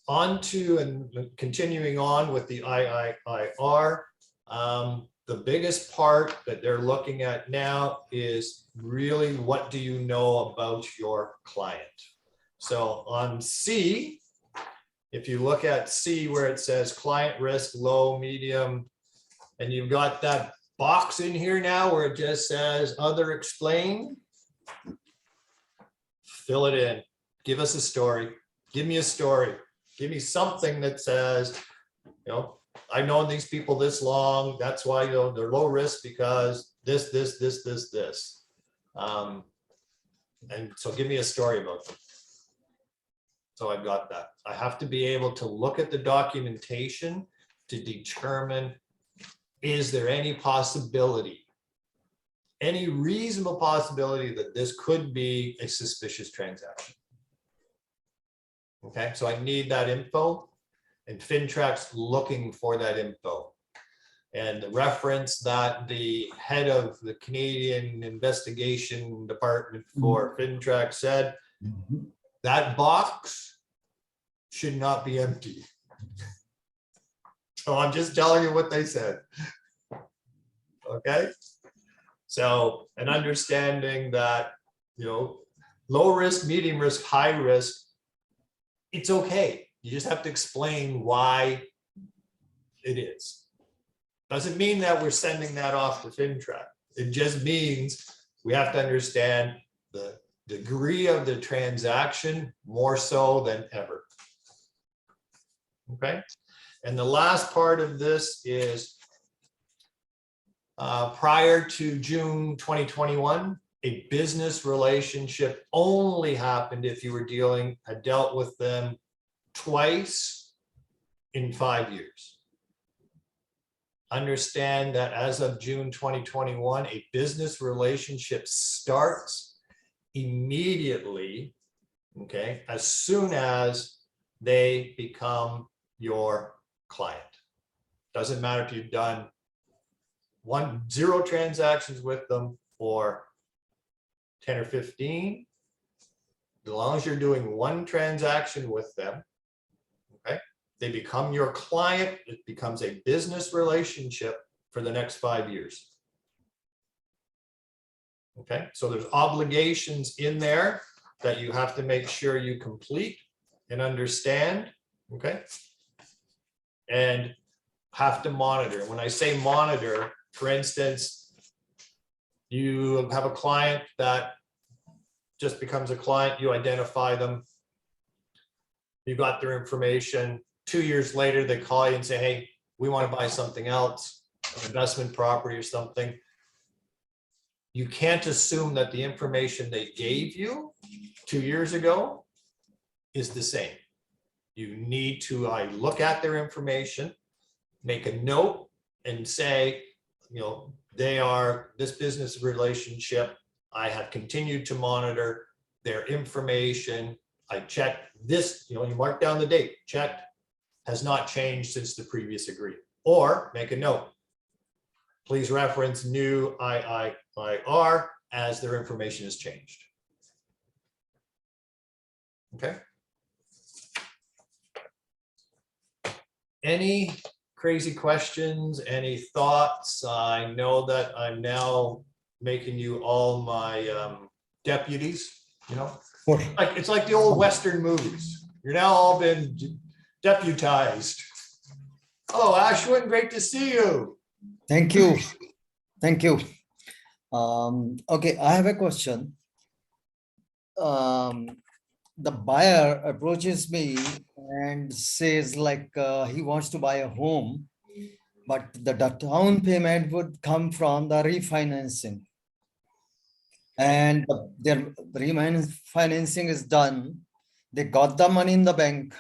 On to, and continuing on with the IIR, the biggest part that they're looking at now is really, what do you know about your client? So on C, if you look at C where it says client risk, low, medium, and you've got that box in here now where it just says other explain, fill it in. Give us a story. Give me a story. Give me something that says, I've known these people this long. That's why they're low risk because this. And so give me a story about them. So I've got that. I have to be able to look at the documentation to determine, is there any possibility, any reasonable possibility that this could be a suspicious transaction? Okay, so I need that info, and FINTRAC's looking for that info. And the reference that the head of the Canadian Investigation Department for FINTRAC said, that box should not be empty. So I'm just telling you what they said. Okay, so an understanding that, low risk, medium risk, high risk, it's okay. You just have to explain why it is. Doesn't mean that we're sending that off to FINTRAC. It just means we have to understand the degree of the transaction more so than ever. Okay. And the last part of this is prior to June 2021, a business relationship only happened if you were had dealt with them twice in 5 years. Understand that as of June 2021, a business relationship starts immediately, okay, as soon as they become your client. Doesn't matter if you've done 0 transactions with them or 10 or 15, as long as you're doing 1 transaction with them, okay, they become your client. It becomes a business relationship for the next 5 years. Okay, so there's obligations in there that you have to make sure you complete and understand, okay, and have to monitor. When I say monitor, for instance, you have a client that just becomes a client, you identify them, you got their information, 2 years later, they call you and say, hey, we want to buy something else, an investment property or something. You can't assume that the information they gave you 2 years ago is the same. You need to look at their information, make a note and say, they are this business relationship. I have continued to monitor their information. I checked this, you mark down the date, checked, has not changed since the previous agreement. Or make a note. Please reference new IIR as their information has changed. Okay. Any crazy questions, any thoughts? I know that I'm now making you all my deputies, like it's like the old Western movies. You're now all been deputized. Hello, Ashwin, great to see you. Thank you. Thank you. Okay, I have a question. The buyer approaches me and says like he wants to buy a home, but the down payment would come from the refinancing. And their refinancing is done. They got the money in the bank.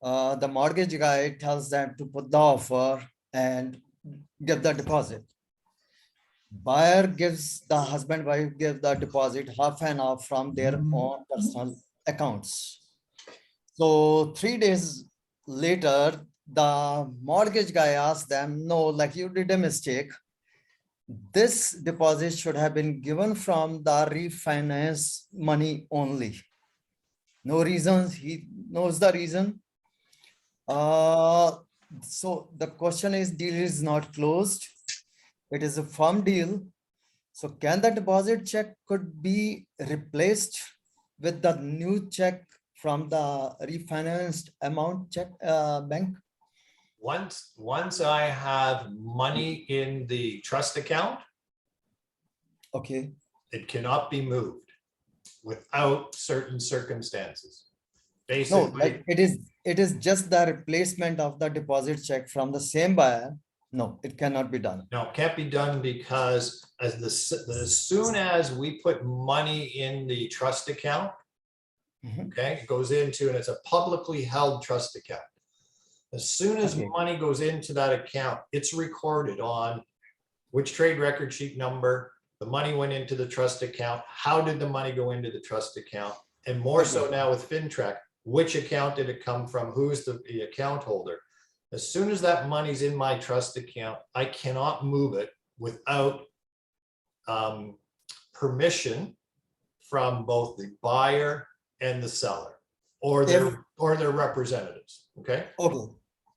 The mortgage guy tells them to put the offer and get the deposit. Buyer gives, the husband wife give the deposit half and half from their own personal accounts. So 3 days later, the mortgage guy asks them, no, like you did a mistake. This deposit should have been given from the refinance money only. No reasons, he knows the reason. So the question is, deal is not closed. It is a firm deal. So can the deposit check could be replaced with the new check from the refinanced amount check bank? Once I have money in the trust account, Okay. it cannot be moved without certain circumstances. No, Basically, like it is just the replacement of the deposit check from the same buyer. No, it cannot be done. no, it can't be done because as soon as we put money in the trust account, Mhm. okay, it goes into, and it's a publicly held trust account. As soon as Okay. money goes into that account, it's recorded on which trade record sheet number, the money went into the trust account, how did the money go into the trust account? And more so Okay. now with FINTRAC, which account did it come from? Who's the account holder? As soon as that money's in my trust account, I cannot move it without permission from both the buyer and the seller or their representatives, okay? Okay.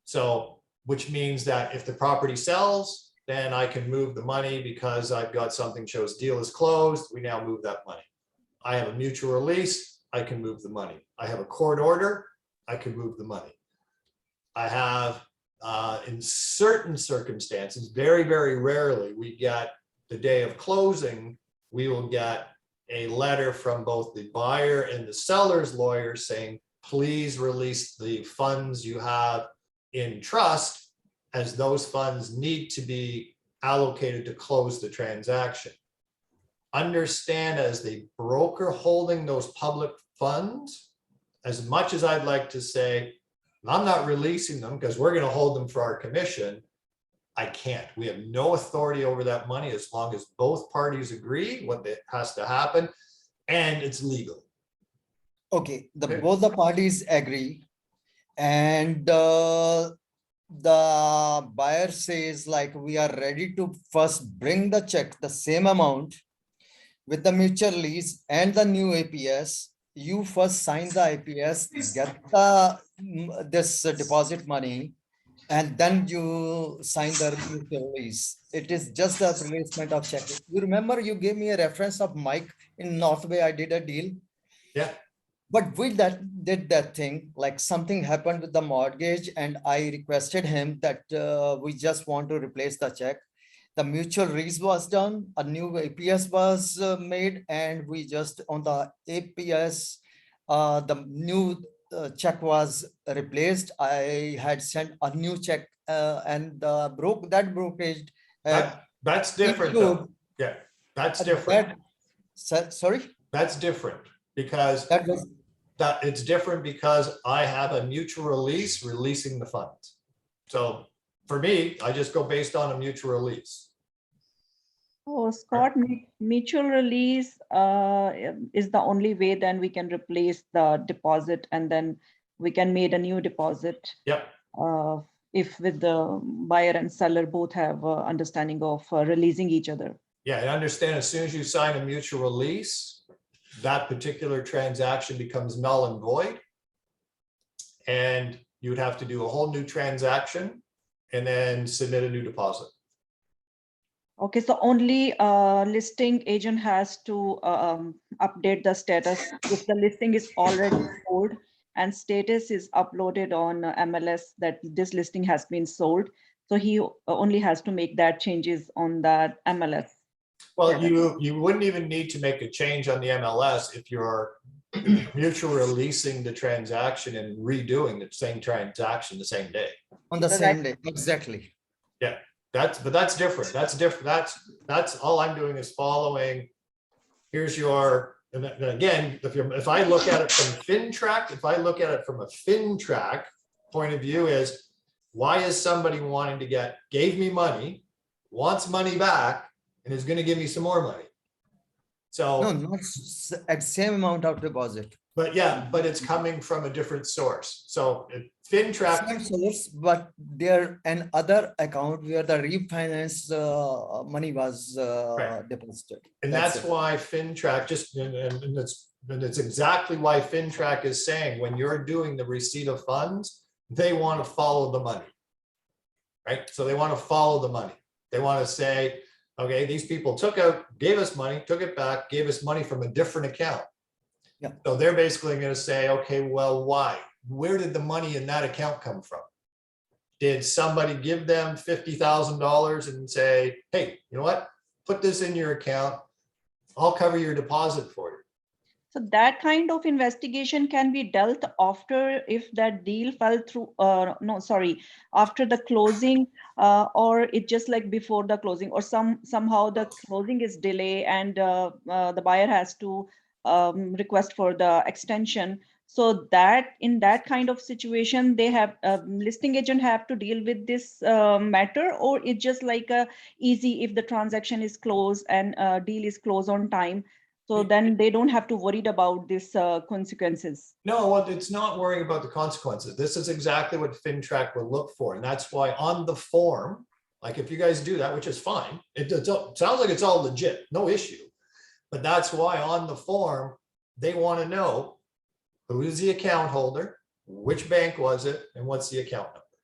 So, which means that if the property sells, then I can move the money because I've got something shows deal is closed, we now move that money. I have a mutual release, I can move the money. I have a court order, I can move the money. I have, in certain circumstances, very, very rarely, we get the day of closing, we will get a letter from both the buyer and the seller's lawyer saying, please release the funds you have in trust, as those funds need to be allocated to close the transaction. Understand, as the broker holding those public funds, as much as I'd like to say, I'm not releasing them because we're going to hold them for our commission, I can't. We have no authority over that money as long as both parties agree what has to happen and it's legal. Okay, Okay. both the parties agree, and the buyer says like we are ready to first bring the check, the same amount with the mutual lease and the new APS. You first sign the APS, get the this deposit money, and then you sign the mutual lease. It is just the replacement of check. You remember you gave me a reference of Mike in North Bay. I did a deal. Yeah. But we did that thing, like something happened with the mortgage and I requested him that we just want to replace the check. The mutual release was done, a new APS was made, and we just on the APS, the new check was replaced. I had sent a new check and brokerage had That's different though. issued Yeah, that's different. sorry? That's different because That was it's different because I have a mutual release releasing the funds. So for me, I just go based on a mutual release. Oh, Scott, mutual release is the only way then we can replace the deposit and then we can make a new deposit. Yep. If with the buyer and seller both have understanding of releasing each other. Yeah, and understand as soon as you sign a mutual release, that particular transaction becomes null and void. And you would have to do a whole new transaction and then submit a new deposit. Okay, so only listing agent has to update the status if the listing is already sold and status is uploaded on MLS that this listing has been sold. So he only has to make that changes on that MLS. Well, you wouldn't even need to make a change on the MLS if you're mutual releasing the transaction and redoing the same transaction the same day. On the Because same day, exactly. But that's different. That's different. That's all I'm doing is following. Here's your, and again, if I look at it from FINTRAC, if I look at it from a FINTRAC point of view is, why is somebody wanting to gave me money, wants money back, and is going to give me some more money? So. No, not at same amount of deposit. But yeah, but it's coming from a different source. So FINTRAC, Same source, but there an other account where the refinance money was Right. deposited. and That's that's it. why FINTRAC and it's exactly why FINTRAC is saying when you're doing the receipt of funds, they want to follow the money. Right? So they want to follow the money. They want to say, okay, these people gave us money, took it back, gave us money from a different account. Yeah. So they're basically going to say, okay, well, why? Where did the money in that account come from? Did somebody give them $50,000 and say, hey, you know what? Put this in your account. I'll cover your deposit for you. So that kind of investigation can be dealt after if that deal fell through, no, sorry, after the closing, or it just like before the closing, or somehow the closing is delay and the buyer has to request for the extension. So that in that kind of situation, they have listing agent have to deal with this matter, or it's just like easy if the transaction is closed and deal is closed on time. So then they don't have to worry about these consequences. No, well, it's not worrying about the consequences. This is exactly what FINTRAC will look for. And that's why on the form, like if you guys do that, which is fine, it sounds like it's all legit, no issue. But that's why on the form, they want to know who is the account holder, which bank was it, and what's the account number.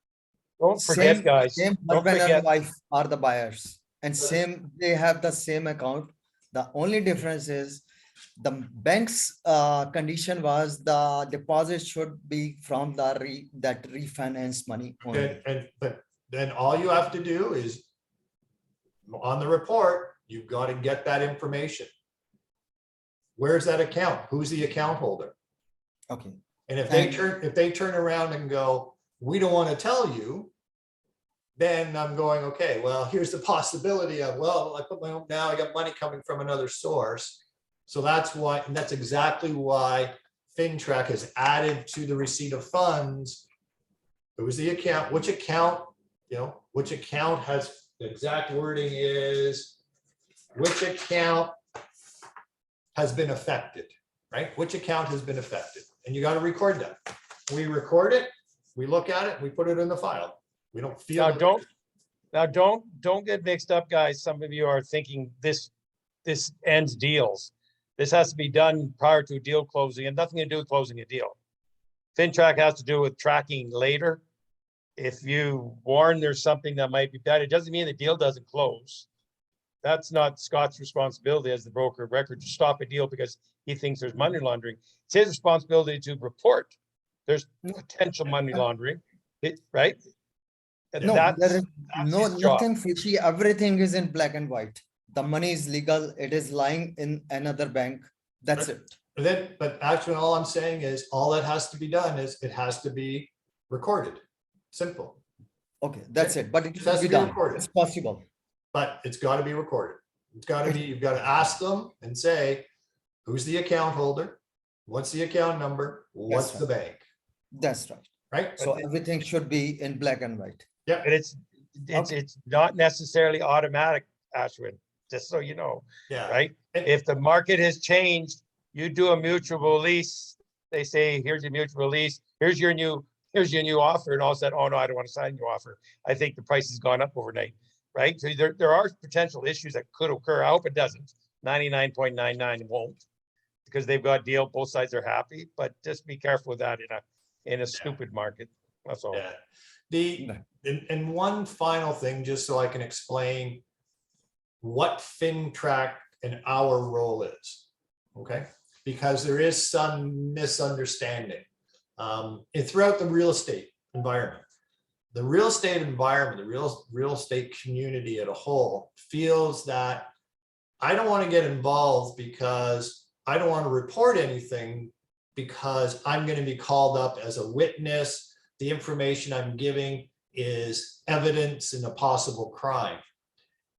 Don't forget, guys, Same don't husband and forget, wife are the buyers, and same they have the same account. The only difference is the bank's condition was the deposit should be from the that refinance money only. But then all you have to do is on the report, you've got to get that information. Where's that account? Who's the account holder? Okay. And if And- they turn around and go, we don't want to tell you, then I'm going, okay, well, here's the possibility of, well, I put my own, now I got money coming from another source. So that's why, and that's exactly why FINTRAC has added to the receipt of funds. Who's the account, which account, which account has, the exact wording is, which account has been affected, right? Which account has been affected? And you got to record that. We record it, we look at it, we put it in the file. We don't feel. don't get mixed up, guys. Some of you are thinking this ends deals. This has to be done prior to deal closing and nothing to do with closing a deal. FINTRAC has to do with tracking later. If you warn there's something that might be bad, it doesn't mean the deal doesn't close. That's not Scott's responsibility as the broker of record to stop a deal because he thinks there's money laundering. It's his responsibility to report there's potential money laundering, right? And No, there is that's no his job. nothing fishy. Everything is in black and white. The money is legal. It is lying in another bank. That's it. But actually, all I'm saying is, all that has to be done is it has to be recorded. Simple. Okay, that's it. But it It should has be to be done. recorded. It's possible. But it's got to be recorded. It's got to be, you've got to ask them and say, who's the account holder? What's the account number? What's the bank? That's right. Right? So everything should be in black and white. And it's not necessarily automatic, Ashwin, just so you know, Yeah. right? And- If the market has changed, you do a mutual release. They say, here's your mutual release. Here's your new offer. And all of a sudden, oh no, I don't want to sign your offer. I think the price has gone up overnight, right? So there are potential issues that could occur. I hope it doesn't. 99.99 won't, because they've got deal. Both sides are happy, but just be careful with that in a stupid market. That's all. Yeah. And one final thing, just so I can explain what FINTRAC and our role is, okay? Because there is some misunderstanding. and throughout the real estate environment. The real estate environment, the real estate community as a whole feels that I don't want to get involved because I don't want to report anything because I'm going to be called up as a witness. The information I'm giving is evidence in a possible crime.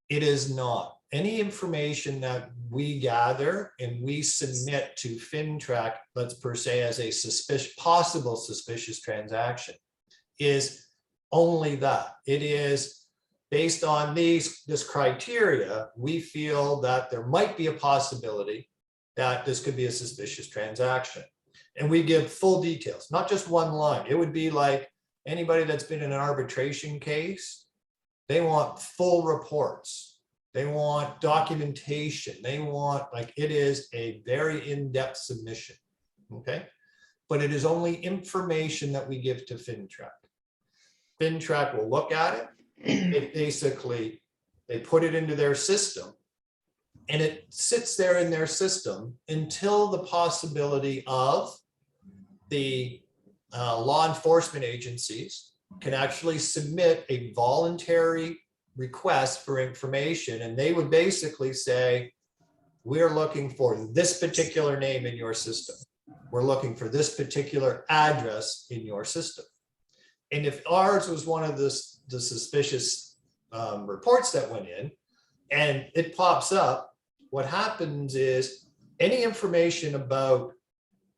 It is not. Any information that we gather and we submit to FINTRAC, let's per se, as a possible suspicious transaction, is only that. It is based on this criteria. We feel that there might be a possibility that this could be a suspicious transaction. And we give full details, not just one line. It would be like anybody that's been in an arbitration case, they want full reports. They want documentation. They want, like, it is a very in-depth submission, okay? But it is only information that we give to FINTRAC. FINTRAC will look at it. It basically, they put it into their system and it sits there in their system until the possibility of the law enforcement agencies can actually submit a voluntary request for information. And they would basically say, we're looking for this particular name in your system. We're looking for this particular address in your system. And if ours was one of the suspicious reports that went in and it pops up, what happens is any information about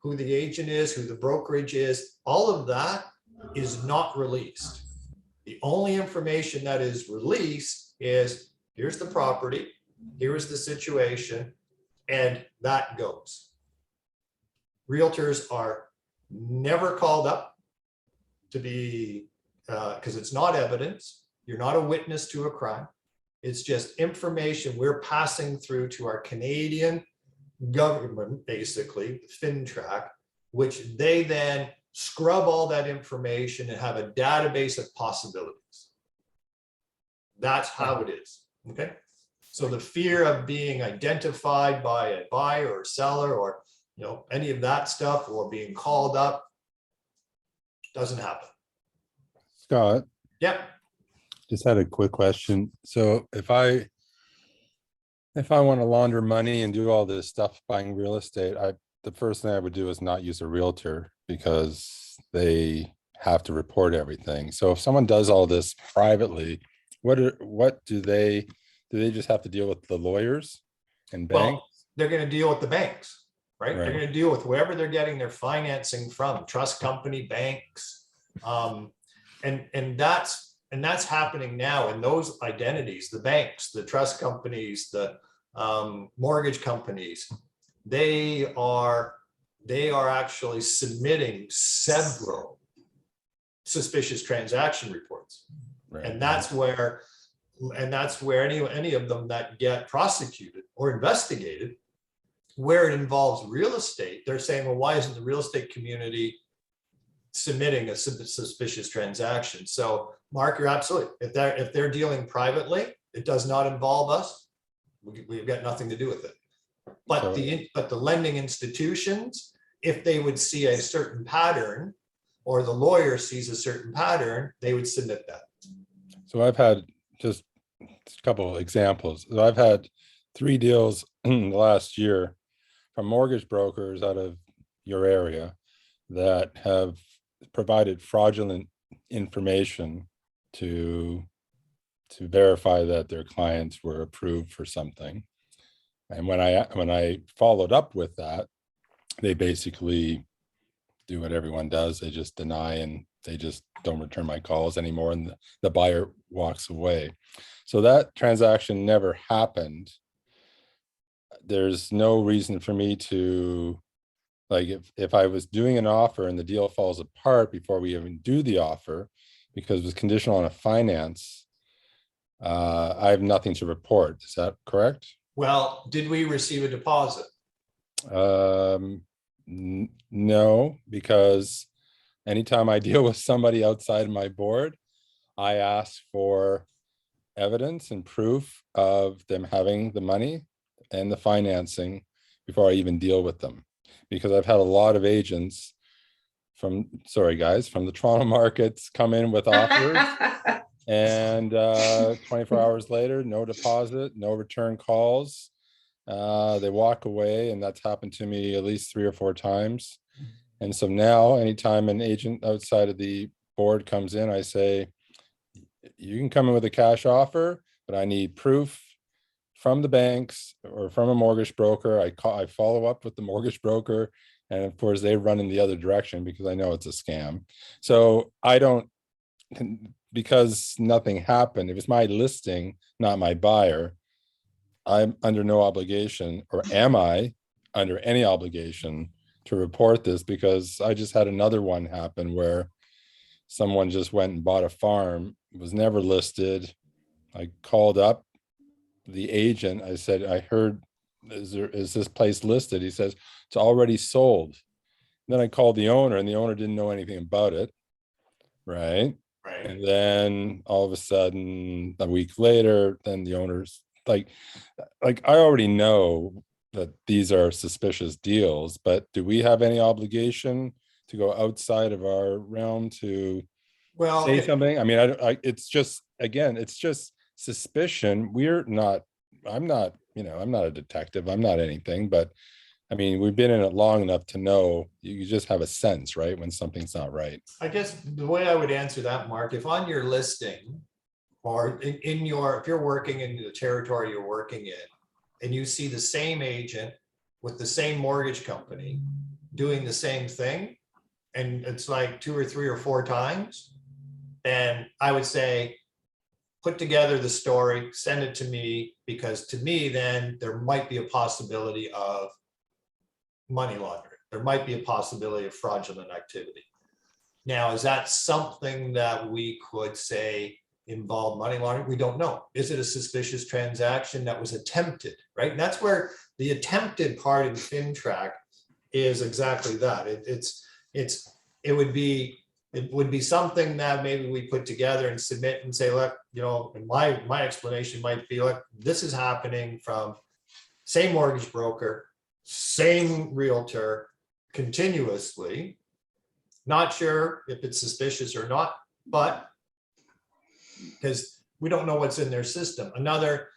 who the agent is, who the brokerage is, all of that is not released. The only information that is released is, here's the property, here is the situation, and that goes. Realtors are never called up to be, because it's not evidence. You're not a witness to a crime. It's just information we're passing through to our Canadian government, basically, FINTRAC, which they then scrub all that information and have a database of possibilities. That's how it is, okay? So the fear of being identified by a buyer or seller or, you know, any of that stuff, or being called up, doesn't happen. Scott, Yep. just had a quick question. So if I want to launder money and do all this stuff buying real estate, the first thing I would do is not use a realtor because they have to report everything. So if someone does all this privately, what do they just have to deal with the lawyers and banks? Well, they're going to deal with the banks, right? They're Right. going to deal with wherever they're getting their financing from, trust company, banks. And that's happening now in those identities, the banks, the trust companies, the mortgage companies. They are actually submitting several suspicious transaction reports. Right. And that's where any of them that get prosecuted or investigated, where it involves real estate, they're saying, well, why isn't the real estate community submitting a suspicious transaction? So Mark, you're absolutely, if they're dealing privately, it does not involve us. We've got nothing to do with it. But the lending institutions, if they would see a certain pattern, or the lawyer sees a certain pattern, they would submit that. So I've had just a couple of examples. So I've had 3 deals in the last year from mortgage brokers out of your area that have provided fraudulent information to verify that their clients were approved for something. And when I followed up with that, they basically do what everyone does. They just deny and they just don't return my calls anymore, and the buyer walks away. So that transaction never happened. There's no reason for me to, like, if I was doing an offer and the deal falls apart before we even do the offer, because it was conditional on a finance, I have nothing to report. Is that correct? Well, did we receive a deposit? No, because anytime I deal with somebody outside of my board, I ask for evidence and proof of them having the money and the financing before I even deal with them. Because I've had a lot of agents sorry guys, from the Toronto markets come in with offers. And 24 hours later, no deposit, no return calls. They walk away, and that's happened to me at least 3 or 4 times. And so now, anytime an agent outside of the board comes in, I say, you can come in with a cash offer, but I need proof from the banks or from a mortgage broker. I follow up with the mortgage broker, and of course they run in the other direction because I know it's a scam. So I don't, because nothing happened. If it's my listing, not my buyer, I'm under no obligation, or am I under any obligation to report this? Because I just had another one happen where someone just went and bought a farm, was never listed. I called up the agent. I said, I heard, is this place listed? He says, it's already sold. Then I called the owner, and the owner didn't know anything about it. Right. Right. And then all of a sudden, a week later, then the owner's like I already know that these are suspicious deals, but do we have any obligation to go outside of our realm to Well, say something? I mean, it's just, again, it's just suspicion. I'm not a detective. I'm not anything, but I mean, we've been in it long enough to know you just have a sense, right, when something's not right. I guess the way I would answer that, Mark, if on your listing or in your, if you're working in the territory you're working in, and you see the same agent with the same mortgage company doing the same thing, and it's like 2 or 3 or 4 times, then I would say, put together the story, send it to me, because to me, then there might be a possibility of money laundering. There might be a possibility of fraudulent activity. Now, is that something that we could say involve money laundering? We don't know. Is it a suspicious transaction that was attempted, right? And that's where the attempted part in FINTRAC is exactly that. It would be something that maybe we put together and submit and say, look, and my explanation might be, look, this is happening from same mortgage broker, same realtor, continuously. Not sure if it's suspicious or not, but because we don't know what's in their system. Another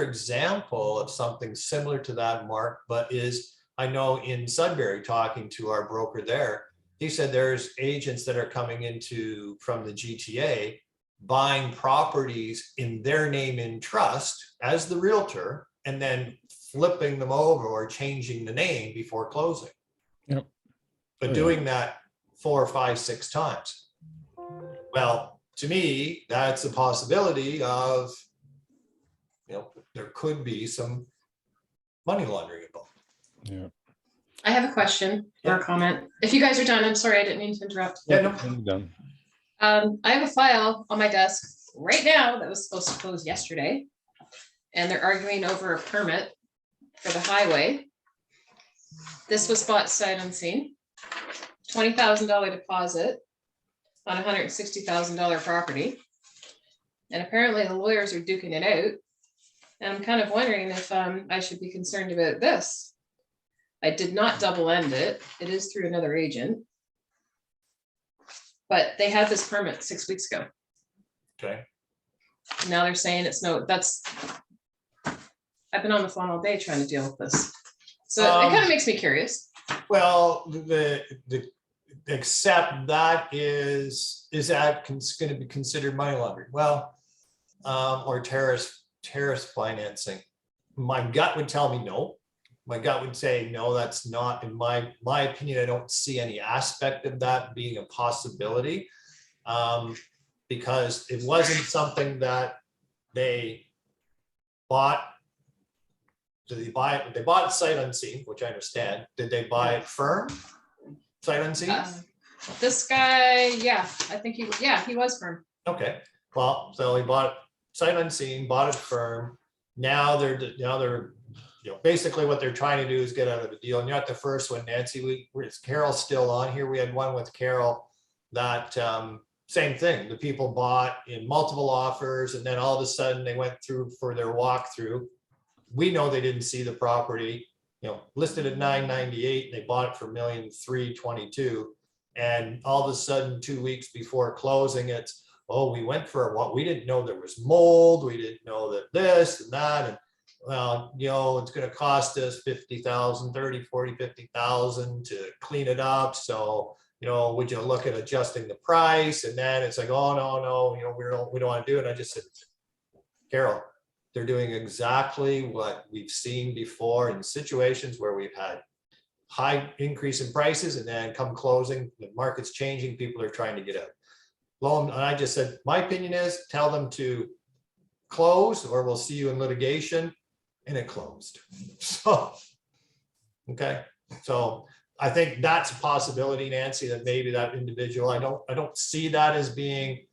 example of something similar to that, Mark, but is, I know in Sudbury, talking to our broker there, he said there's agents that are coming into from the GTA, buying properties in their name in trust as the realtor, and then flipping them over or changing the name before closing. Yep. But doing that 4, 5, 6 times. Well, to me, that's a possibility of, there could be some money laundering involved. Yeah. I have a question or a comment. If you guys are done, I'm sorry, I didn't mean to interrupt. Yeah, no. I'm done. I have a file on my desk right now that was supposed to close yesterday. And they're arguing over a permit for the highway. This was bought sight unseen. $20,000 deposit on a $160,000 property. And apparently the lawyers are duking it out. And I'm kind of wondering if I should be concerned about this. I did not double end it. It is through another agent. But they had this permit 6 weeks ago. Okay. Now they're saying it's I've been on the phone all day trying to deal with this. So it kind of makes me curious. Well, except that is that going to be considered money laundering? Well, or terrorist financing. My gut would tell me no. My gut would say no, that's not, in my opinion. I don't see any aspect of that being a possibility, because it wasn't something that they bought. Did they buy it? They bought it sight unseen, which I understand. Did they buy it firm? Sight unseen? This guy, yeah, I think he was firm. Okay, well, so he bought it sight unseen, bought it firm. Now they're basically what they're trying to do is get out of the deal. And you're not the first one, Nancy. Is Carol still on here? We had one with Carol that same thing. The people bought in multiple offers, and then all of a sudden they went through for their walkthrough. We know they didn't see the property, listed at $998, and they bought it for $1,322,000. And all of a sudden, 2 weeks before closing, it's, oh, we went for what, we didn't know there was mold, we didn't know that this and that, and well, you know, it's gonna cost us 50,000, 30, 40, 50,000 to clean it up, so, you know, would you look at adjusting the price? And then it's like, oh, no, you know, we don't wanna do it. I just said, Carol, they're doing exactly what we've seen before in situations where we've had high increase in prices, and then come closing, the market's changing, people are trying to get out. Well, and I just said, my opinion is tell them to close or we'll see you in litigation, and it closed. So, okay, so I think that's a possibility, Nancy, that maybe that individual, I don't see that as being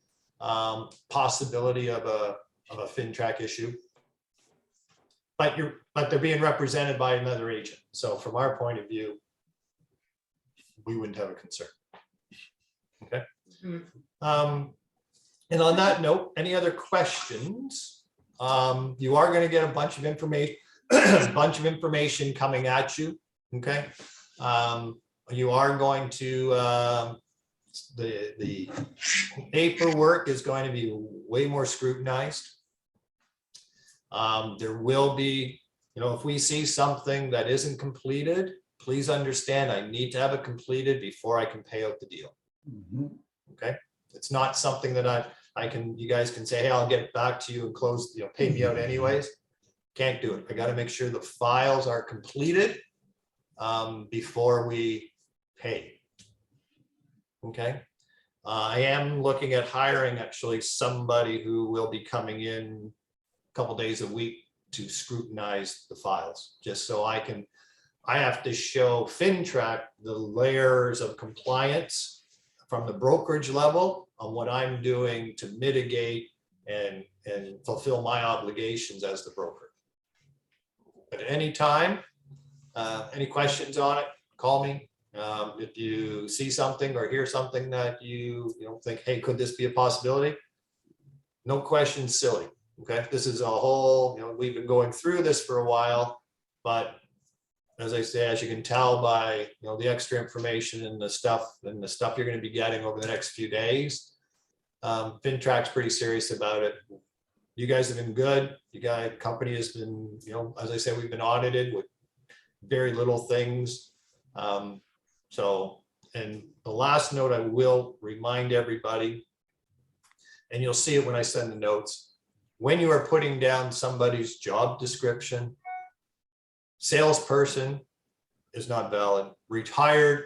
possibility of a FINTRAC issue. But they're being represented by another agent. So from our point of view, we wouldn't have a concern. Okay. And on that note, any other questions? You are going to get a bunch of information coming at you. Okay. You are going to the paperwork is going to be way more scrutinized. There will be, you know, if we see something that isn't completed, please understand I need to have it completed before I can pay out the deal. Okay, it's not something that you guys can say, hey, I'll get it back to you and close, you know, pay me out anyways. Can't do it. I got to make sure the files are completed before we pay. Okay. I am looking at hiring actually somebody who will be coming in couple days a week to scrutinize the files, just so I have to show FINTRAC the layers of compliance from the brokerage level on what I'm doing to mitigate and fulfill my obligations as the broker. But at any time, any questions on it, call me. If you see something or hear something that you think, hey, could this be a possibility? No questions, silly. Okay, this is a whole, you know, we've been going through this for a while, but as I say, as you can tell by, you know, the extra information and the stuff you're going to be getting over the next few days, FINTRAC's pretty serious about it. You guys have been good. Company has been, you know, as I say, we've been audited with very little things. So, and the last note I will remind everybody, and you'll see it when I send the notes, when you are putting down somebody's job description, salesperson is not valid, retired,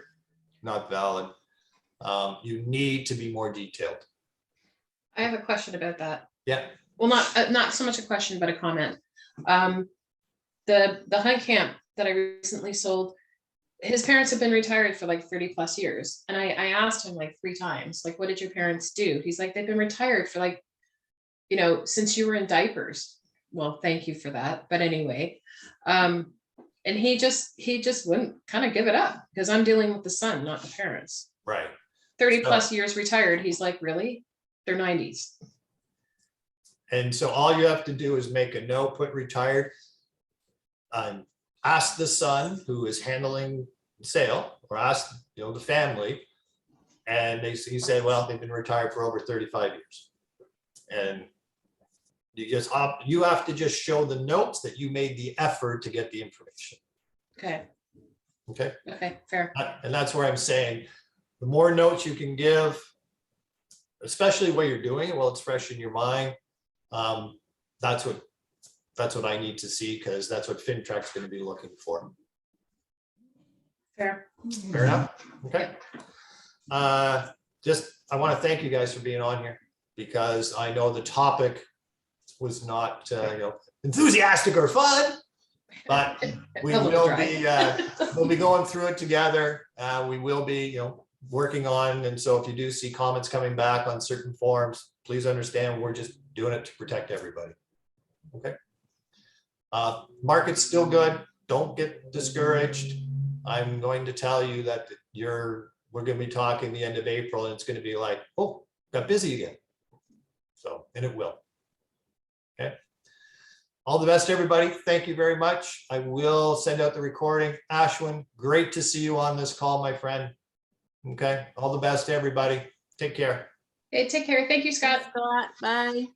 not valid. You need to be more detailed. I have a question about that. Yeah. Well, not so much a question, but a comment. The hunt camp that I recently sold, his parents have been retired for like 30 plus years. And I asked him like 3 times, like, what did your parents do? He's like, they've been retired for like, you know, since you were in diapers. Well, thank you for that. But anyway, and he just wouldn't kind of give it up because I'm dealing with the son, not the parents. Right. 30 plus years retired. He's like, really? They're 90s. And so all you have to do is make a note, put retired, ask the son who is handling the sale, or ask, you know, the family. And he said, well, they've been retired for over 35 years. And you have to just show the notes that you made the effort to get the information. Okay. Okay. Okay, fair. And that's where I'm saying, the more notes you can give, especially while you're doing it, while it's fresh in your mind, that's what I need to see, because that's what FINTRAC's going to be looking for. Fair. Fair enough. Okay. I want to thank you guys for being on here, because I know the topic was not enthusiastic or fun, but we will be we'll be going through it together. We will be working on, and so if you do see comments coming back on certain forms, please understand we're just doing it to protect everybody. Okay. Market's still good. Don't get discouraged. I'm going to tell you that we're going to be talking the end of April, and it's going to be like, oh, got busy again. So, and it will. Okay. All the best, everybody. Thank you very much. I will send out the recording. Ashwin, great to see you on this call, my friend. Okay, all the best to everybody. Take care. Okay, take care. Thank you, Scott. Scott, bye.